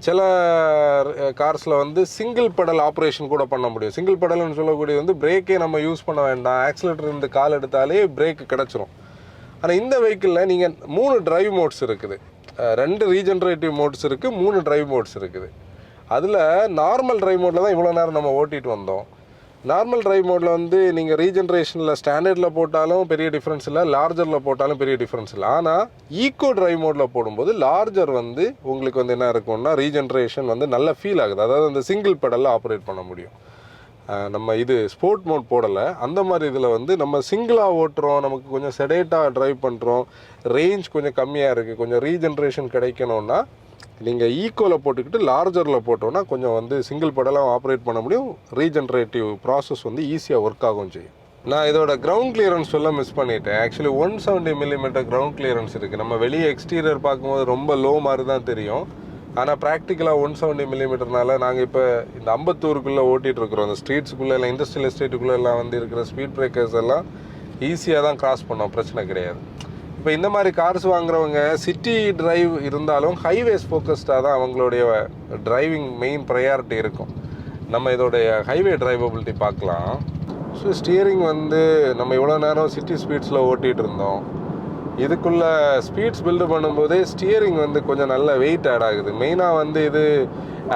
சில கார்ஸில் வந்து சிங்கிள் பெடல் ஆப்ரேஷன் கூட பண்ண முடியும். சிங்கிள் பெடல்னு சொல்லக்கூடியது வந்து பிரேக்கே நம்ம யூஸ் பண்ண வேண்டாம், ஆக்சிலேட்டர் இருந்து கால் எடுத்தாலே பிரேக் கிடச்சிரும். ஆனால் இந்த வெஹிக்கிளில் நீங்கள் 3 டிரைவ் மோட்ஸ் இருக்குது, 2 ரீஜென்ரேட்டிவ் மோட்ஸ் இருக்குது, 3 டிரைவ் மோட்ஸ் இருக்குது. அதில் நார்மல் டிரைவ் மோடில் தான் இவ்வளோ நேரம் நம்ம ஓட்டிகிட்டு வந்தோம். நார்மல் டிரைவ் மோடில் வந்து நீங்கள் ரீஜென்ரேஷனில் ஸ்டாண்டர்டில் போட்டாலும் பெரிய டிஃப்ரென்ஸ் இல்லை, லார்ஜரில் போட்டாலும் பெரிய டிஃப்ரென்ஸ் இல்லை. ஆனால் ஈக்கோ டிரைவ் மோடில் போடும்போது லார்ஜர் வந்து உங்களுக்கு வந்து என்ன இருக்கும்னா ரீஜென்ரேஷன் வந்து நல்ல ஃபீல் ஆகுது. அதாவது அந்த சிங்கிள் பெடலில் ஆப்ரேட் பண்ண முடியும். நம்ம இது ஸ்போர்ட் மோட் போடலை, அந்த மாதிரி இதில் வந்து நம்ம சிங்கிளாக ஓட்டுறோம், நமக்கு கொஞ்சம் செடேட்டாக ட்ரைவ் பண்ணுறோம், ரேஞ்ச் கொஞ்சம் கம்மியாக இருக்குது, கொஞ்சம் ரீஜென்ரேஷன் கிடைக்கணும்னா நீங்கள் ஈக்கோவில் போட்டுக்கிட்டு லார்ஜரில் போட்டோன்னா கொஞ்சம் வந்து சிங்கிள் பெடலாக ஆப்ரேட் பண்ண முடியும். ரீஜென்ரேட்டிவ் ப்ராசஸ் வந்து ஈஸியாக ஒர்க் ஆகும் செய்யும். நான் இதோட கிரவுண்ட் கிளியரன்ஸ் சொல்ல மிஸ் பண்ணிட்டேன். ஆக்சுவலி 170 மில்லிமீட்டர் கிரவுண்ட் கிளியரன்ஸ் இருக்குது. நம்ம வெளியே எக்ஸ்டீரியர் பார்க்கும்போது ரொம்ப லோ மாதிரி தான் தெரியும். ஆனால் ப்ராக்டிக்கலாக 170 மில்லிமீட்டர்னால நாங்கள் இப்போ இந்த அம்பத்தூருக்குள்ளே ஓட்டிகிட்ருக்குறோம். அந்த ஸ்ட்ரீட்ஸுக்குள்ளே இல்லை இண்டஸ்ட்ரியல் எஸ்டேட்டுக்குள்ளே எல்லாம் வந்து இருக்கிற ஸ்பீட் பிரேக்கர்ஸ் எல்லாம் ஈஸியாக தான் கிராஸ் பண்ணோம், பிரச்சனை கிடையாது. இப்போ இந்த மாதிரி கார்ஸ் வாங்குறவங்க சிட்டி டிரைவ் இருந்தாலும் ஹைவேஸ் ஃபோக்கஸ்டாக தான் அவங்களுடைய டிரைவிங் மெயின் ப்ரையாரிட்டி இருக்கும். நம்ம இதோடைய ஹைவே டிரைவபிலிட்டி பார்க்கலாம். ஸோ ஸ்டியரிங் வந்து நம்ம இவ்வளோ நேரம் சிட்டி ஸ்பீட்ஸில் ஓட்டிகிட்டு இருந்தோம். இதுக்குள்ளே ஸ்பீட்ஸ் பில்டு பண்ணும்போதே ஸ்டியரிங் வந்து கொஞ்சம் நல்ல வெயிட் ஆட் ஆகுது. மெயினாக வந்து இது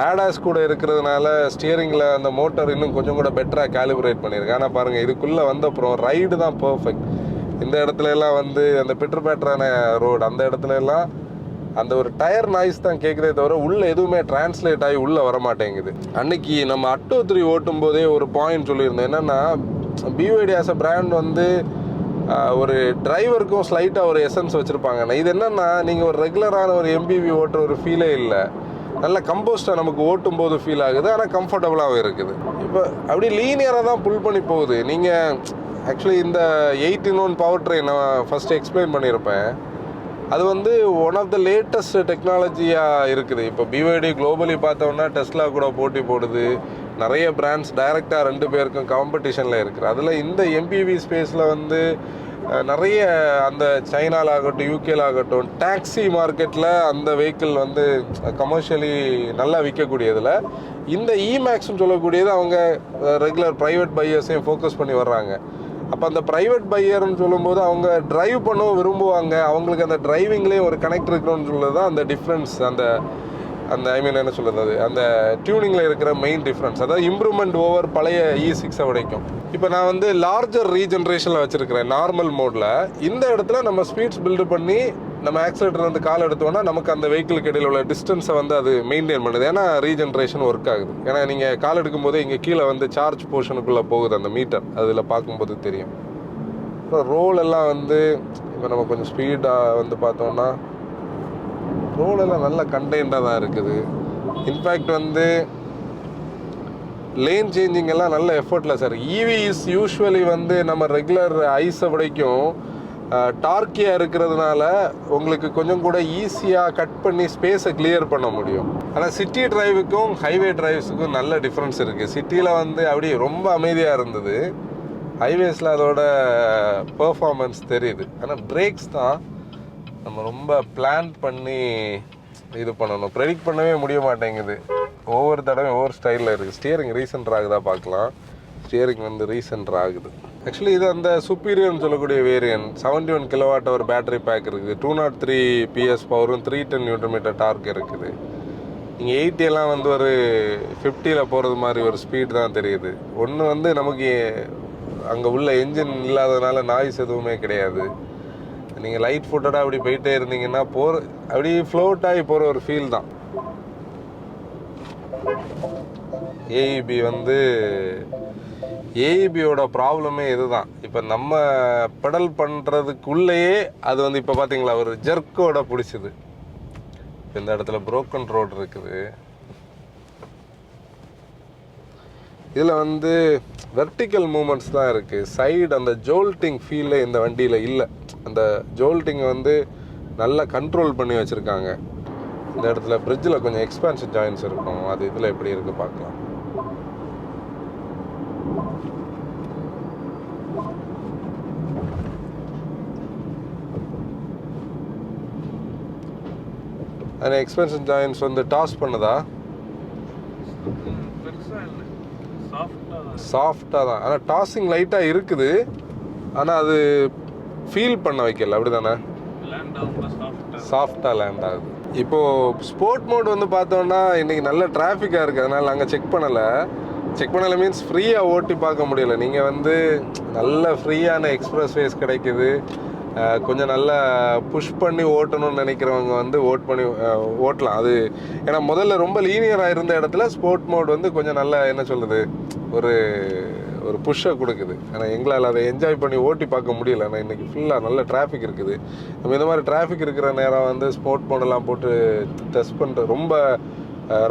ஆடாஸ் கூட இருக்கிறதுனால ஸ்டியரிங்கில் அந்த மோட்டர் இன்னும் கொஞ்சம் கூட பெட்டராக கேலிப்ரேட் பண்ணியிருக்கு. ஆனால் பாருங்கள், இதுக்குள்ளே வந்த அப்புறம் ரைடு தான் பர்ஃபெக்ட். இந்த இடத்துல எல்லாம் வந்து அந்த பிட்டர் பேட்டரான ரோடு, அந்த இடத்துல எல்லாம் அந்த ஒரு டயர் நாய்ஸ் தான் கேட்குதே தவிர உள்ளே எதுவுமே டிரான்ஸ்லேட் ஆகி உள்ளே வரமாட்டேங்குது. அன்னைக்கு நம்ம அட்டோ 3 ஓட்டும் போதே ஒரு பாயிண்ட் சொல்லியிருந்தோம். என்னென்னா BYD ஆஸ் அ பிராண்ட் வந்து ஒரு டிரைவருக்கும் ஸ்லைட்டாக ஒரு எசன்ஸ் வச்சுருப்பாங்க. இது என்னென்னா நீங்கள் ஒரு ரெகுலரான ஒரு MPV ஓட்டுற ஒரு ஃபீலே இல்லை, நல்ல கம்போஸ்டாக நமக்கு ஓட்டும் போது ஃபீல் ஆகுது. ஆனால் கம்ஃபர்டபுளாகவும் இருக்குது. இப்போ அப்படி லீனியராக தான் புல் பண்ணி போகுது. நீங்கள் ஆக்சுவலி இந்த 8-in-1 பவர் ட்ரெயின் நான் ஃபஸ்ட்டு எக்ஸ்பிளைன் பண்ணியிருப்பேன். அது வந்து ஒன் ஆஃப் த லேட்டஸ்ட் டெக்னாலஜியாக இருக்குது. இப்போ BYD குளோபலி பார்த்தோன்னா டெஸ்லா கூட போட்டி போடுது. நிறைய பிராண்ட்ஸ் டைரெக்டாக 2 பேருக்கும் காம்படிஷனில் இருக்குது. அதில் இந்த MPV ஸ்பேஸில் வந்து நிறைய அந்த சைனாவில் ஆகட்டும், யூகேல ஆகட்டும், டாக்ஸி மார்க்கெட்டில் அந்த வெஹிக்கிள் வந்து கமர்ஷியலி நல்லா விற்கக்கூடியதில் இந்த இமேக்ஸ்னு சொல்லக்கூடியது அவங்க ரெகுலர் ப்ரைவேட் பையர்ஸையும் ஃபோக்கஸ் பண்ணி வர்றாங்க. அப்போ அந்த ப்ரைவேட் பையர்னு சொல்லும்போது அவங்க டிரைவ் பண்ணவும் விரும்புவாங்க, அவங்களுக்கு அந்த டிரைவிங்லேயும் ஒரு கனெக்ட் இருக்கணும்னு சொல்லுறது தான் அந்த டிஃப்ரென்ஸ். அந்த ஐ மீன் என்ன சொல்கிறது, அது அந்த டியூனிங்கில் இருக்கிற மெயின் டிஃப்ரென்ஸ். அதாவது இம்ப்ரூவ்மெண்ட் ஓவர் பழைய E6 வரைக்கும். இப்போ நான் வந்து லார்ஜர் ரீஜென்ரேஷனில் வச்சுருக்கிறேன் நார்மல் மோடில். இந்த இடத்துல நம்ம ஸ்பீட்ஸ் பில்டு பண்ணி நம்ம ஆக்சிலேட்டர் வந்து கால் எடுத்தோன்னா நமக்கு அந்த வெஹிக்கிளுக்கு இடையில் உள்ள டிஸ்டன்ஸை வந்து அது மெயின்டைன் பண்ணுது. ஏன்னா ரீஜென்ரேஷன் ஒர்க் ஆகுது. ஏன்னா நீங்கள் கால் எடுக்கும்போது இங்கே கீழே வந்து சார்ஜ் போர்ஷனுக்குள்ளே போகுது அந்த மீட்டர், அதில் பார்க்கும்போது தெரியும். அப்புறம் ரோல் எல்லாம் வந்து இப்போ நம்ம கொஞ்சம் ஸ்பீடாக வந்து பார்த்தோன்னா ரோலெல்லாம் நல்ல கண்டெய்ன்டாக தான் இருக்குது. இன்ஃபேக்ட் வந்து லேன் சேஞ்சிங் எல்லாம் நல்ல எஃபர்ட்லெஸ் இருக்குது. EVs யூஸ்வலி வந்து நம்ம ரெகுலர் ஐஸை விடைக்கும் டார்க்கியாக இருக்கிறதுனால உங்களுக்கு கொஞ்சம் கூட ஈஸியாக கட் பண்ணி ஸ்பேஸை கிளியர் பண்ண முடியும். ஆனால் சிட்டி டிரைவுக்கும் ஹைவே டிரைவ்ஸுக்கும் நல்ல டிஃப்ரென்ஸ் இருக்குது. சிட்டியில் வந்து அப்படி ரொம்ப அமைதியாக இருந்தது, ஹைவேஸில் அதோட பெர்ஃபார்மன்ஸ் தெரியுது. ஆனால் பிரேக்ஸ் தான் நம்ம ரொம்ப பிளான் பண்ணி இது பண்ணணும், ப்ரெடிக்ட் பண்ணவே முடிய மாட்டேங்குது. ஒவ்வொரு தடவை ஒவ்வொரு ஸ்டைலில் இருக்குது. ஸ்டியரிங் ரீசென்டர் ஆகுதா பார்க்கலாம். ஸ்டியரிங் வந்து ரீசென்டர் ஆகுது. ஆக்சுவலி இது அந்த சுப்பீரியர்னு சொல்லக்கூடிய வேரியன்ட். 71 kWh பேட்டரி பேக் இருக்குது, 203 PS பவரும் 310 Nm டார்க் இருக்குது. நீங்கள் 80 எல்லாம் வந்து ஒரு 50ல் போகிறது மாதிரி ஒரு ஸ்பீட் தான் தெரியுது. ஒன்று வந்து நமக்கு அங்கே உள்ள என்ஜின் இல்லாததுனால நாய்ஸ் எதுவுமே கிடையாது. நீங்கள் லைட் ஃபுட்டடாக அப்படி போயிட்டே இருந்தீங்கன்னா அப்படி ஃப்ளோட் ஆகி போகிற ஒரு ஃபீல் தான். ஏஇபியோட ப்ராப்ளமே இதுதான். இப்போ நம்ம பெடல் பண்ணுறதுக்குள்ளேயே அது வந்து இப்போ பார்த்தீங்களா ஒரு ஜெர்க்கோட பிடிச்சிது. இந்த இடத்துல புரோக்கன் ரோடு இருக்குது. இதில் வந்து வெர்டிக்கல் மூமெண்ட்ஸ் தான் இருக்குது. சைடு அந்த ஜோல்ட்டிங் ஃபீலே இந்த வண்டியில் இல்லை. அந்த ஜோல்ட்டிங் வந்து நல்லா கண்ட்ரோல் பண்ணி வச்சுருக்காங்க. இந்த இடத்துல பிரிட்ஜில் கொஞ்சம் எக்ஸ்பான்ஷன் ஜாயின்ஸ் இருக்கும், அது இதில் எப்படி இருக்குது பார்க்கலாம். அந்த எக்ஸ்பென்ஷன் ஜாயின்ஸ் வந்து டாஸ் பண்ணுதா? சாஃப்டாக தான், ஆனால் டாஸிங் லைட்டாக இருக்குது, ஆனால் அது ஃபீல் பண்ண வைக்கல, அப்படி தானே? சாஃப்டாக லேண்ட் ஆகுது. இப்போது ஸ்போர்ட் மோட் வந்து பார்த்தோன்னா இன்றைக்கி நல்ல டிராஃபிக்காக இருக்குது, அதனால் நாங்கள் செக் பண்ணலை மீன்ஸ் ஃப்ரீயாக ஓட்டி பார்க்க முடியல. நீங்கள் வந்து நல்ல ஃப்ரீயான எக்ஸ்பிரஸ் வேஸ் கிடைக்குது, கொஞ்சம் நல்லா புஷ் பண்ணி ஓட்டணும்னு நினைக்கிறவங்க வந்து ஓட்டலாம். அது ஏன்னா முதல்ல ரொம்ப லீனியராக இருந்த இடத்துல ஸ்போர்ட் மோட் வந்து கொஞ்சம் நல்லா என்ன சொல்கிறது ஒரு புஷ்ஷை கொடுக்குது. ஆனால் எங்களால் அதை என்ஜாய் பண்ணி ஓட்டி பார்க்க முடியல. ஆனால் இன்றைக்கி ஃபுல்லாக நல்ல டிராஃபிக் இருக்குது. நம்ம இந்த மாதிரி டிராஃபிக் இருக்கிற நேரம் வந்து ஸ்போர்ட் மோடெல்லாம் போட்டு டெஸ்ட் பண்ணுறது, ரொம்ப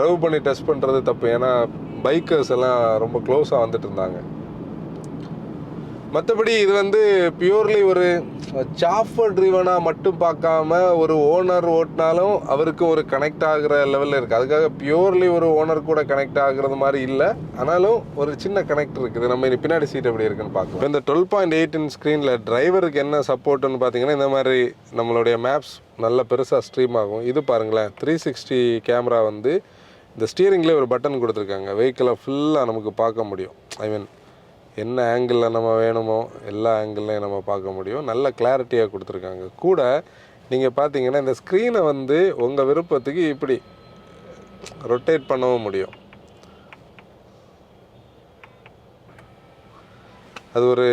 ரவ் பண்ணி டெஸ்ட் பண்ணுறது தப்பு. ஏன்னா பைக்கர்ஸ் எல்லாம் ரொம்ப க்ளோஸாக வந்துட்டு இருந்தாங்க. மற்றபடி இது வந்து பியூர்லி ஒரு சாஃப்ட்வேர் ட்ரிவனாக மட்டும் பார்க்காம ஒரு ஓனர் ஓட்டினாலும் அவருக்கு ஒரு கனெக்ட் ஆகிற லெவலில் இருக்குது. அதுக்காக பியூர்லி ஒரு ஓனர் கூட கனெக்ட் ஆகுறது மாதிரி இல்லை, ஆனாலும் ஒரு சின்ன கனெக்ட் இருக்குது. நம்ம இனி பின்னாடி சீட் எப்படி இருக்குன்னு பார்க்கலாம். இந்த 12.8 இன்ச் ஸ்க்ரீனில் டிரைவருக்கு என்ன சப்போர்ட்டுன்னு பார்த்தீங்கன்னா இந்த மாதிரி நம்மளுடைய மேப்ஸ் நல்ல பெருசாக ஸ்ட்ரீம் ஆகும். இது பாருங்களேன், 360 கேமரா வந்து இந்த ஸ்டீரிங்லேயே ஒரு பட்டன் கொடுத்துருக்காங்க. வெஹிக்கிளை ஃபுல்லாக நமக்கு பார்க்க முடியும். ஐ மீன் என்ன ஆங்கிளில் நம்ம வேணுமோ எல்லா ஆங்கிள்லையும் நம்ம பார்க்க முடியும். நல்ல கிளாரிட்டியாக கொடுத்துருக்காங்க. கூட நீங்கள் பார்த்தீங்கன்னா இந்த ஸ்க்ரீனை வந்து உங்கள் விருப்பத்துக்கு இப்படி ரொட்டேட் பண்ணவும் முடியும். அது ஒரு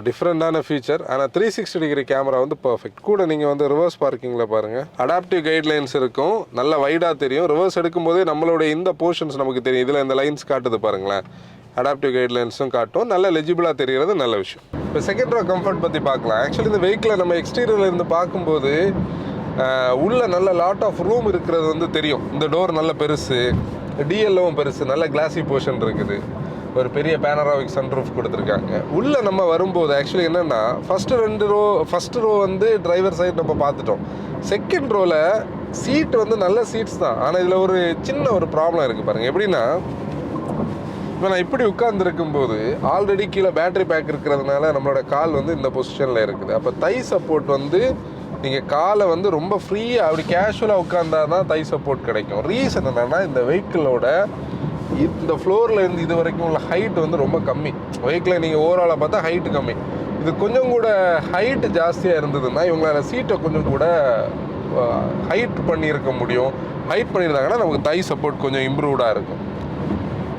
டிஃப்ரெண்ட்டான ஃபீச்சர். ஆனால் 360 டிகிரி கேமரா வந்து பர்ஃபெக்ட். கூட நீங்கள் வந்து ரிவர்ஸ் பார்க்கிங்கில் பாருங்கள், அடாப்டிவ் கைட்லைன்ஸ் இருக்கும், நல்ல வைடாக தெரியும். ரிவர்ஸ் எடுக்கும்போதே நம்மளுடைய இந்த போர்ஷன்ஸ் நமக்கு தெரியும். இதில் இந்த லைன்ஸ் காட்டுது பாருங்களேன், அடாப்டிவ் கைட்லைன்ஸும் காட்டும், நல்ல லெஜிபிளாக தெரிகிறது, நல்ல விஷயம். இப்போ செகண்ட் ரோ கம்ஃபர்ட் பற்றி பார்க்கலாம். ஆக்சுவலி இந்த வெஹிக்கிளை நம்ம எக்ஸ்டீரியரில் இருந்து பார்க்கும்போது உள்ள நல்ல லாட் ஆஃப் ரூம் இருக்கிறது வந்து தெரியும். இந்த டோர் நல்ல பெருசு, டிஎல்ஓவும் பெருசு, நல்ல கிளாஸி போர்ஷன் இருக்குது, ஒரு பெரிய பேனராமிக் சன்ரூஃப் கொடுத்துருக்காங்க. உள்ளே நம்ம வரும்போது ஆக்சுவலி என்னென்னா ஃபஸ்ட்டு ரோ வந்து டிரைவர் சைடு நம்ம பார்த்துட்டோம். செகண்ட் ரோவில் சீட் வந்து நல்ல சீட்ஸ் தான், ஆனால் இதில் ஒரு சின்ன ஒரு ப்ராப்ளம் இருக்குது பாருங்கள். எப்படின்னா இப்போ நான் இப்படி உட்கார்ந்துருக்கும் போது ஆல்ரெடி கீழே பேட்டரி பேக் இருக்கிறதுனால நம்மளோட கால் வந்து இந்த பொசிஷனில் இருக்குது. அப்போ தை சப்போர்ட் வந்து நீங்கள் காலை வந்து ரொம்ப ஃப்ரீயாக அப்படி கேஷுவலாக உட்காந்தா தான் தை சப்போர்ட் கிடைக்கும். ரீசன் என்னென்னா இந்த வெஹிக்கிளோட இந்த ஃப்ளோரில் இருந்து இது வரைக்கும் உள்ள ஹைட் வந்து ரொம்ப கம்மி. வெஹிக்கிளை நீங்கள் ஓவராலாக பார்த்தா ஹைட்டு கம்மி. இது கொஞ்சம் கூட ஹைட்டு ஜாஸ்தியாக இருந்ததுன்னா இவங்களால சீட்டை கொஞ்சம் கூட ஹைட் பண்ணியிருக்க முடியும். ஹைட் பண்ணியிருந்தாங்கன்னா நமக்கு தை சப்போர்ட் கொஞ்சம் இம்ப்ரூவ்டாக இருக்கும்.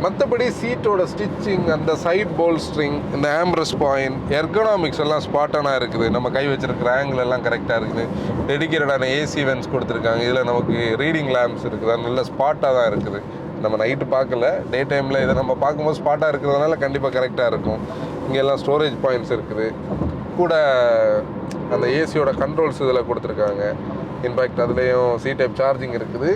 மற்றபடி சீட்டோட ஸ்டிச்சிங், அந்த சைட் போல்ஸ்ட்ரிங், இந்த ஆம்ரஸ் பாயிண்ட், எர்கனாமிக்ஸ் எல்லாம் ஸ்பாட்டானாக இருக்குது. நம்ம கை வச்சிருக்கிற ஆங்கிள் எல்லாம் கரெக்டாக இருக்குது. டெடிக்கேட்டடான ஏசி வென்ஸ் கொடுத்துருக்காங்க. இதில் நமக்கு ரீடிங் லேம்ப்ஸ் இருக்குது, அது நல்ல ஸ்பாட்டாக தான் இருக்குது. நம்ம நைட்டு பார்க்கல, டே டைமில் இதை நம்ம பார்க்கும்போது ஸ்பாட்டாக இருக்கிறதுனால கண்டிப்பாக கரெக்டாக இருக்கும். இங்கெல்லாம் ஸ்டோரேஜ் பாயிண்ட்ஸ் இருக்குது. கூட அந்த ஏசியோட கண்ட்ரோல்ஸ் இதில் கொடுத்துருக்காங்க. இன்ஃபேக்ட் அதுலேயும் சி டைப் சார்ஜிங் இருக்குது.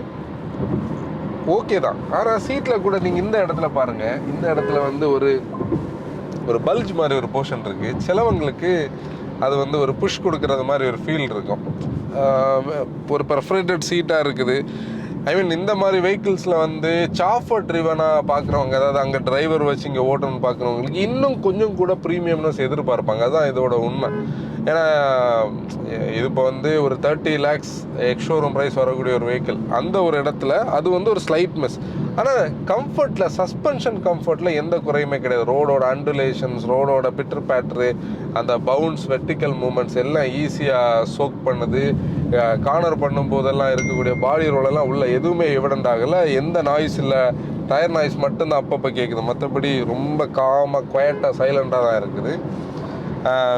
ஓகே தான். ஆனால் சீட்டில் கூட நீங்கள் இந்த இடத்துல பாருங்கள், இந்த இடத்துல வந்து ஒரு பல்ஜ் மாதிரி ஒரு போர்ஷன் இருக்குது. சிலவங்களுக்கு அது வந்து ஒரு புஷ் கொடுக்குறது மாதிரி ஒரு ஃபீல் இருக்கும். ஒரு பர்ஃபரேட்டட் சீட்டாக இருக்குது. ஐ மீன் இந்த மாதிரி வெஹிக்கிள்ஸில் வந்து சாஃப்ட்வேர் ட்ரிவனாக பார்க்குறவங்க, அதாவது அங்கே டிரைவர் வச்சு இங்கே ஓட்டணும்னு பார்க்குறவங்களுக்கு இன்னும் கொஞ்சம் கூட ப்ரீமியம்னஸ் எதிர்பார்ப்பாங்க. அதுதான் இதோட உண்மை. ஏன்னா இது இப்போ வந்து ஒரு 30 lakhs எக்ஸ்ஷோரூம் ப்ரைஸ் வரக்கூடிய ஒரு வெஹிக்கிள், அந்த ஒரு இடத்துல அது வந்து ஒரு ஸ்லைட் மிஸ். ஆனால் கம்ஃபர்ட்டில், சஸ்பென்ஷன் கம்ஃபர்ட்டில் எந்த குறையுமே கிடையாது. ரோடோட அண்டுலேஷன்ஸ், ரோடோட பிட்டர் பேட்ரு, அந்த பவுன்ஸ், வெர்டிக்கல் மூமெண்ட்ஸ் எல்லாம் ஈஸியாக சோக் பண்ணுது. கார்னர் பண்ணும்போதெல்லாம் இருக்கக்கூடிய பாடி ரோலெல்லாம் உள்ள எதுவுமே எவிடென்ட் ஆகலை. எந்த நாய்ஸ் இல்லை, டயர் நாய்ஸ் மட்டும்தான் அப்பப்போ கேட்குது. மற்றபடி ரொம்ப காமாக, குவைட்டாக, சைலண்டாக தான் இருக்குது.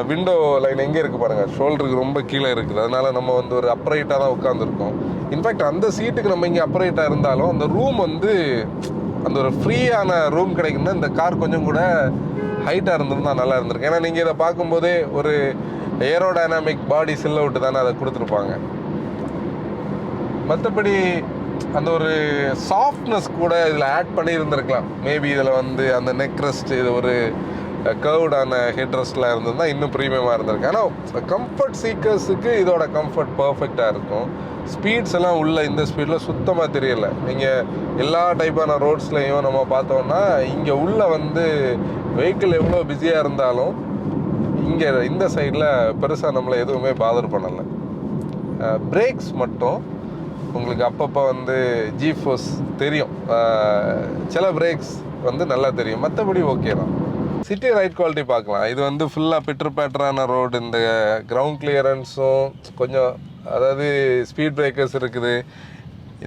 விண்டோ லைன் எங்கே இருக்குது பாருங்கள், ஷோல்டருக்கு ரொம்ப கீழே இருக்குது. அதனால் நம்ம வந்து ஒரு அப்ரைட்டாக தான் உட்காந்துருக்கோம். இன்ஃபேக்ட் அந்த சீட்டுக்கு நம்ம இங்கே அப்ரைட்டாக இருந்தாலும் அந்த ரூம் வந்து அந்த ஒரு ஃப்ரீயான ரூம் கிடைக்குன்னா இந்த கார் கொஞ்சம் கூட ஹைட்டாக இருந்திருந்தா நல்லா இருந்திருக்கு. ஏன்னா நீங்கள் இதை பார்க்கும்போதே ஒரு ஏரோடைனாமிக் பாடி சில் அவுட்டு தானே அதை கொடுத்துருப்பாங்க. மற்றபடி அந்த ஒரு சாஃப்ட்னஸ் கூட இதில் ஆட் பண்ணி இருந்திருக்கலாம். மேபி இதில் வந்து அந்த நெக் ரெஸ்ட், இது ஒரு கர்வ்டான ஹெட் ரெஸ்ட்லாம் இருந்ததுன்னா இன்னும் ப்ரீமியமாக இருந்திருக்கு. ஆனால் கம்ஃபர்ட் சீக்கர்ஸுக்கு இதோட கம்ஃபர்ட் பர்ஃபெக்டாக இருக்கும். ஸ்பீட்ஸ் எல்லாம் உள்ள இந்த ஸ்பீடில் சுத்தமாக தெரியல. நீங்கள் எல்லா டைப்பான ரோட்ஸ்லையும் நம்ம பார்த்தோன்னா இங்கே உள்ள வந்து வெஹிக்கிள் எவ்வளோ பிஸியாக இருந்தாலும் இங்கே இந்த சைடில் பெருசாக நம்மளை எதுவுமே பாதர் பண்ணலை. பிரேக்ஸ் மட்டும் உங்களுக்கு அப்பப்போ வந்து ஜி ஃபோர்ஸ் தெரியும், சில பிரேக்ஸ் வந்து நல்லா தெரியும், மற்றபடி ஓகே தான். சிட்டி ரைட் குவாலிட்டி பார்க்கலாம். இது வந்து ஃபுல்லாக பிட்ரு பேட்டரான ரோடு, இந்த கிரவுண்ட் கிளியரன்ஸும் கொஞ்சம், அதாவது ஸ்பீட் பிரேக்கர்ஸ் இருக்குது,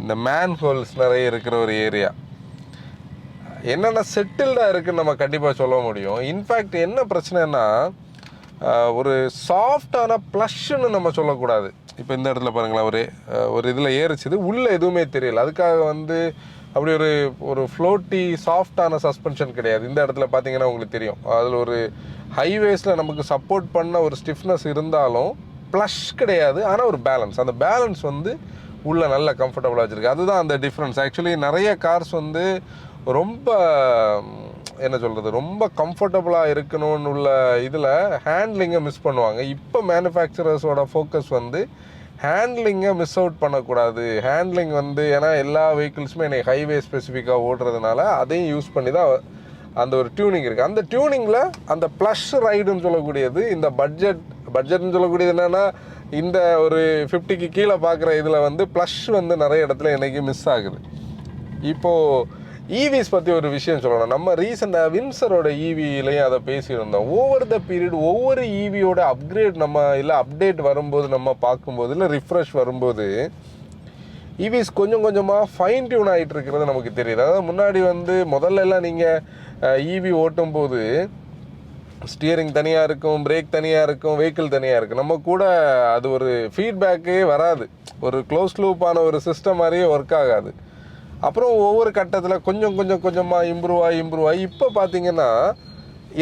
இந்த மேன் ஹோல்ஸ் நிறைய இருக்கிற ஒரு ஏரியா. என்னென்ன செட்டில்டாக இருக்குன்னு நம்ம கண்டிப்பாக சொல்ல முடியும். இன்ஃபேக்ட் என்ன பிரச்சனைன்னா, ஒரு சாஃப்டான ப்ளஷ்ன்னு நம்ம சொல்லக்கூடாது. இப்போ இந்த இடத்துல பாருங்களேன், ஒரு இதில் ஏறிச்சுது, உள்ளே எதுவுமே தெரியல. அதுக்காக வந்து அப்படி ஒரு ஃப்ளோட்டி சாஃப்டான சஸ்பென்ஷன் கிடையாது. இந்த இடத்துல பார்த்தீங்கன்னா உங்களுக்கு தெரியும், அதில் ஒரு ஹைவேஸில் நமக்கு சப்போர்ட் பண்ண ஒரு ஸ்டிஃப்னஸ் இருந்தாலும் ப்ளஷ் கிடையாது. ஆனால் ஒரு பேலன்ஸ், அந்த பேலன்ஸ் வந்து உள்ளே நல்ல கம்ஃபர்டபுளாக வச்சுருக்கு. அதுதான் அந்த டிஃப்ரென்ஸ். ஆக்சுவலி நிறைய கார்ஸ் வந்து ரொம்ப என்ன சொல்கிறது, ரொம்ப கம்ஃபர்டபுளாக இருக்கணும்னு உள்ள இதில் ஹேண்ட்லிங்கை மிஸ் பண்ணுவாங்க. இப்போ மேனுஃபேக்சரர்ஸோட ஃபோக்கஸ் வந்து ஹேண்ட்லிங்கை மிஸ் அவுட் பண்ணக்கூடாது. ஹேண்ட்லிங் வந்து ஏன்னா எல்லா வெஹிக்கிள்ஸுமே எனக்கு ஹைவே ஸ்பெசிஃபிக்காக ஓடுறதுனால அதையும் யூஸ் பண்ணி தான் அந்த ஒரு டியூனிங் இருக்குது. அந்த டியூனிங்கில் அந்த ப்ளஷ் ரைடுன்னு சொல்லக்கூடியது, இந்த பட்ஜெட்னு சொல்லக்கூடியது என்னென்னா, இந்த ஒரு 50க்கு கீழே பார்க்குற இதில் வந்து ப்ளஷ் வந்து நிறைய இடத்துல எனக்கு மிஸ் ஆகுது. இப்போது ஈவிஸ் பற்றி ஒரு விஷயம் சொல்லணும். நம்ம ரீசெண்டாக வின்சரோட ஈவிலையும் அதை பேசியிருந்தோம். ஓவர் த பீரியட் ஒவ்வொரு ஈவியோட அப்கிரேட் நம்ம இல்லை அப்டேட் வரும்போது நம்ம பார்க்கும்போது, இல்லை ரிஃப்ரெஷ் வரும்போது, ஈவிஸ் கொஞ்சம் கொஞ்சமாக ஃபைன் டியூன் ஆகிட்டு இருக்கிறது நமக்கு தெரியுது. அதாவது முன்னாடி வந்து முதல்ல எல்லாம் நீங்கள் ஈவி ஓட்டும் போது ஸ்டியரிங் தனியாக இருக்கும், பிரேக் தனியாக இருக்கும், வெஹிக்கிள் தனியாக இருக்கும். நம்ம கூட அது ஒரு ஃபீட்பேக்கே வராது, ஒரு க்ளோஸ் லூப்பான ஒரு சிஸ்டம் மாதிரியே ஒர்க் ஆகாது. அப்புறம் ஒவ்வொரு கட்டத்தில் கொஞ்சமாக இம்ப்ரூவ் ஆகி இப்போ பார்த்தீங்கன்னா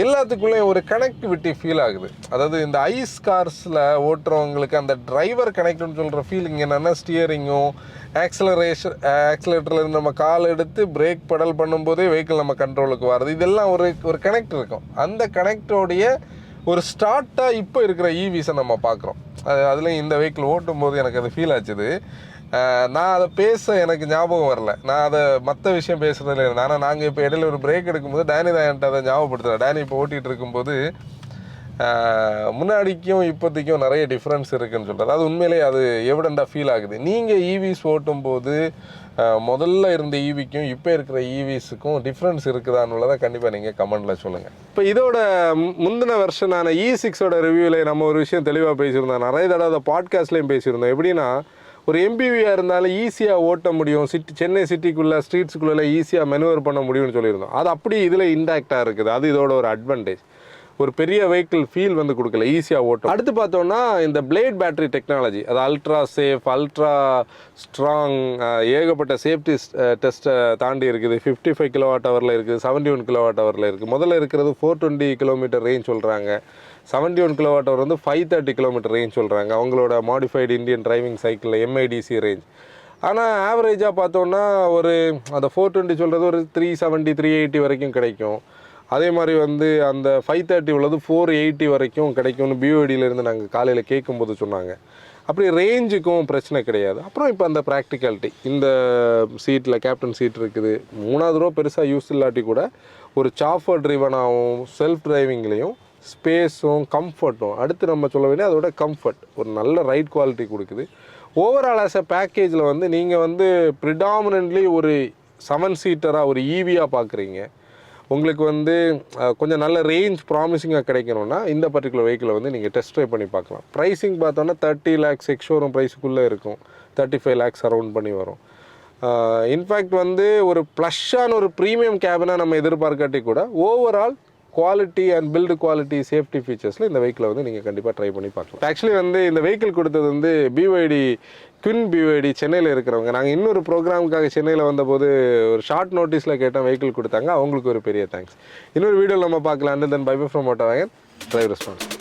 எல்லாத்துக்குள்ளேயும் ஒரு கனெக்டிவிட்டி ஃபீல் ஆகுது. அதாவது இந்த ஐஸ் கார்ஸில் ஓட்டுறவங்களுக்கு அந்த டிரைவர் கனெக்ட்னு சொல்கிற ஃபீலிங் என்னென்னா, ஸ்டியரிங்கும் ஆக்சிலேட்டர்லேருந்து நம்ம கால் எடுத்து பிரேக் பெடல் பண்ணும்போதே வெஹிக்கிள் நம்ம கண்ட்ரோலுக்கு வர்றது, இதெல்லாம் ஒரு கனெக்ட் இருக்கும். அந்த கனெக்டோடைய ஒரு ஸ்டார்ட்டாக இப்போ இருக்கிற ஈவிஸை நம்ம பார்க்குறோம். அதுலேயும் இந்த வெஹிக்கிள் ஓட்டும் போது எனக்கு அது ஃபீல் ஆச்சுது. நான் அதை பேச எனக்கு ஞாபகம் வரல, நான் அதை மற்ற விஷயம் பேசுகிறதுல இல்லை. ஆனால் நாங்கள் இப்போ இடையில ஒரு பிரேக் எடுக்கும்போது டேனி தான் என்கிட்ட அதை ஞாபகப்படுத்துகிறேன். டேனி இப்போ ஓட்டிகிட்டு இருக்கும்போது முன்னாடிக்கும் இப்போதைக்கும் நிறைய டிஃப்ரென்ஸ் இருக்குதுன்னு சொல்கிறது, அது உண்மையிலேயே அது எவிடெண்ட்டாக ஃபீல் ஆகுது. நீங்கள் ஈவிஸ் ஓட்டும்போது முதல்ல இருந்த ஈவிக்கும் இப்போ இருக்கிற ஈவிஸுக்கும் டிஃப்ரென்ஸ் இருக்குதான்னு கண்டிப்பாக நீங்கள் கமெண்டில் சொல்லுங்கள். இப்போ இதோட முந்தின வருஷனான E6ஓட ரிவ்யூவில் நம்ம ஒரு விஷயம் தெளிவாக பேசியிருந்தோம். நிறைய தடவை அதை பாட்காஸ்ட்லேயும் பேசியிருந்தோம். எப்படின்னா, ஒரு எம்பிவியாக இருந்தாலும் ஈஸியாக ஓட்ட முடியும், சென்னை சிட்டிக்குள்ளே ஸ்ட்ரீட்ஸுக்குள்ளே ஈஸியாக மெனுவர் பண்ண முடியும்னு சொல்லியிருந்தோம். அது அப்படி இதில் இன்டாக்டாக இருக்குது. அது இதோட ஒரு அட்வான்டேஜ். ஒரு பெரிய வெஹிக்கிள் ஃபீல் வந்து கொடுக்கல, ஈஸியாக ஓட்டும். அடுத்து பார்த்தோன்னா இந்த பிளேட் பேட்டரி டெக்னாலஜி, அது அல்ட்ரா சேஃப், அல்ட்ரா ஸ்ட்ராங், ஏகப்பட்ட சேஃப்டி டெஸ்ட்டை தாண்டி இருக்குது. 55 kWh இருக்குது, 71 kWh இருக்குது. முதல்ல இருக்கிறது 420 km ரேஞ்ச் சொல்கிறாங்க. 71 kWh வந்து 530 km ரேஞ்ச் சொல்கிறாங்க. அவங்களோட மாடிஃபைடு இந்தியன் டிரைவிங் சைக்கிளில் MIDC ரேஞ்ச். ஆனால் ஆவரேஜாக பார்த்தோன்னா ஒரு அந்த 420 சொல்கிறது ஒரு 370 380 வரைக்கும் கிடைக்கும். அதே மாதிரி வந்து அந்த 530 உள்ளது 480 வரைக்கும் கிடைக்கும்னு BYDலேருந்து நாங்கள் காலையில் கேட்கும்போது சொன்னாங்க. அப்படி ரேஞ்சுக்கும் பிரச்சனை கிடையாது. அப்புறம் இப்போ அந்த ப்ராக்டிகாலிட்டி, இந்த சீட்டில் கேப்டன் சீட் இருக்குது. 3வது ரோ பெருசாக யூஸ் இல்லாட்டி கூட ஒரு சாஃபர் ட்ரிவனாகவும் செல்ஃப் டிரைவிங்லேயும் ஸ்பேஸும் கம்ஃபர்ட்டும், அடுத்து நம்ம சொல்ல வேண்டிய அதோட கம்ஃபர்ட், ஒரு நல்ல ரைட் குவாலிட்டி கொடுக்குது. ஓவரால் ஆஸ் அ பேக்கேஜில் வந்து நீங்கள் வந்து ப்ரிடாமினன்ட்லி ஒரு 7 சீட்டராக ஒரு ஈவியாக பார்க்குறீங்க, உங்களுக்கு வந்து கொஞ்சம் நல்ல ரேஞ்ச் ப்ராமிசிங்காக கிடைக்கணும்னா இந்த பர்டிகுலர் வெஹிக்கிளை வந்து நீங்கள் டெஸ்ட் ட்ரைவ் பண்ணி பார்க்கலாம். ப்ரைஸிங் பார்த்தோன்னா 30 lakhs எக்ஸ்ஷோரூம் ப்ரைஸுக்குள்ளே இருக்கும், 35 lakhs அரௌண்ட் பண்ணி வரும். இன்ஃபேக்ட் வந்து ஒரு ப்ளஷ்ஷான ஒரு ப்ரீமியம் கேபினாக நம்ம எதிர்பார்க்காட்டி கூட overall quality and build quality safety ஃபீச்சர்ஸில் இந்த வெஹிக்கிளை வந்து நீங்கள் கண்டிப்பாக ட்ரை பண்ணி பார்க்கலாம். ஆக்சுவலி வந்து இந்த வெஹிக்கிள் கொடுத்தது வந்து குவின் BYD சென்னையில் இருக்கிறவங்க. நாங்கள் இன்னொரு ப்ரோக்ராமுக்காக சென்னையில் வந்தபோது ஒரு ஷார்ட் நோட்டீஸில் கேட்டால் வெஹிக்கிள் கொடுத்தாங்க. அவங்களுக்கு ஒரு பெரிய தேங்க்ஸ். இன்னொரு வீடியோவில் நம்ம பார்க்கலாம். And then bye from Motowagon drive response.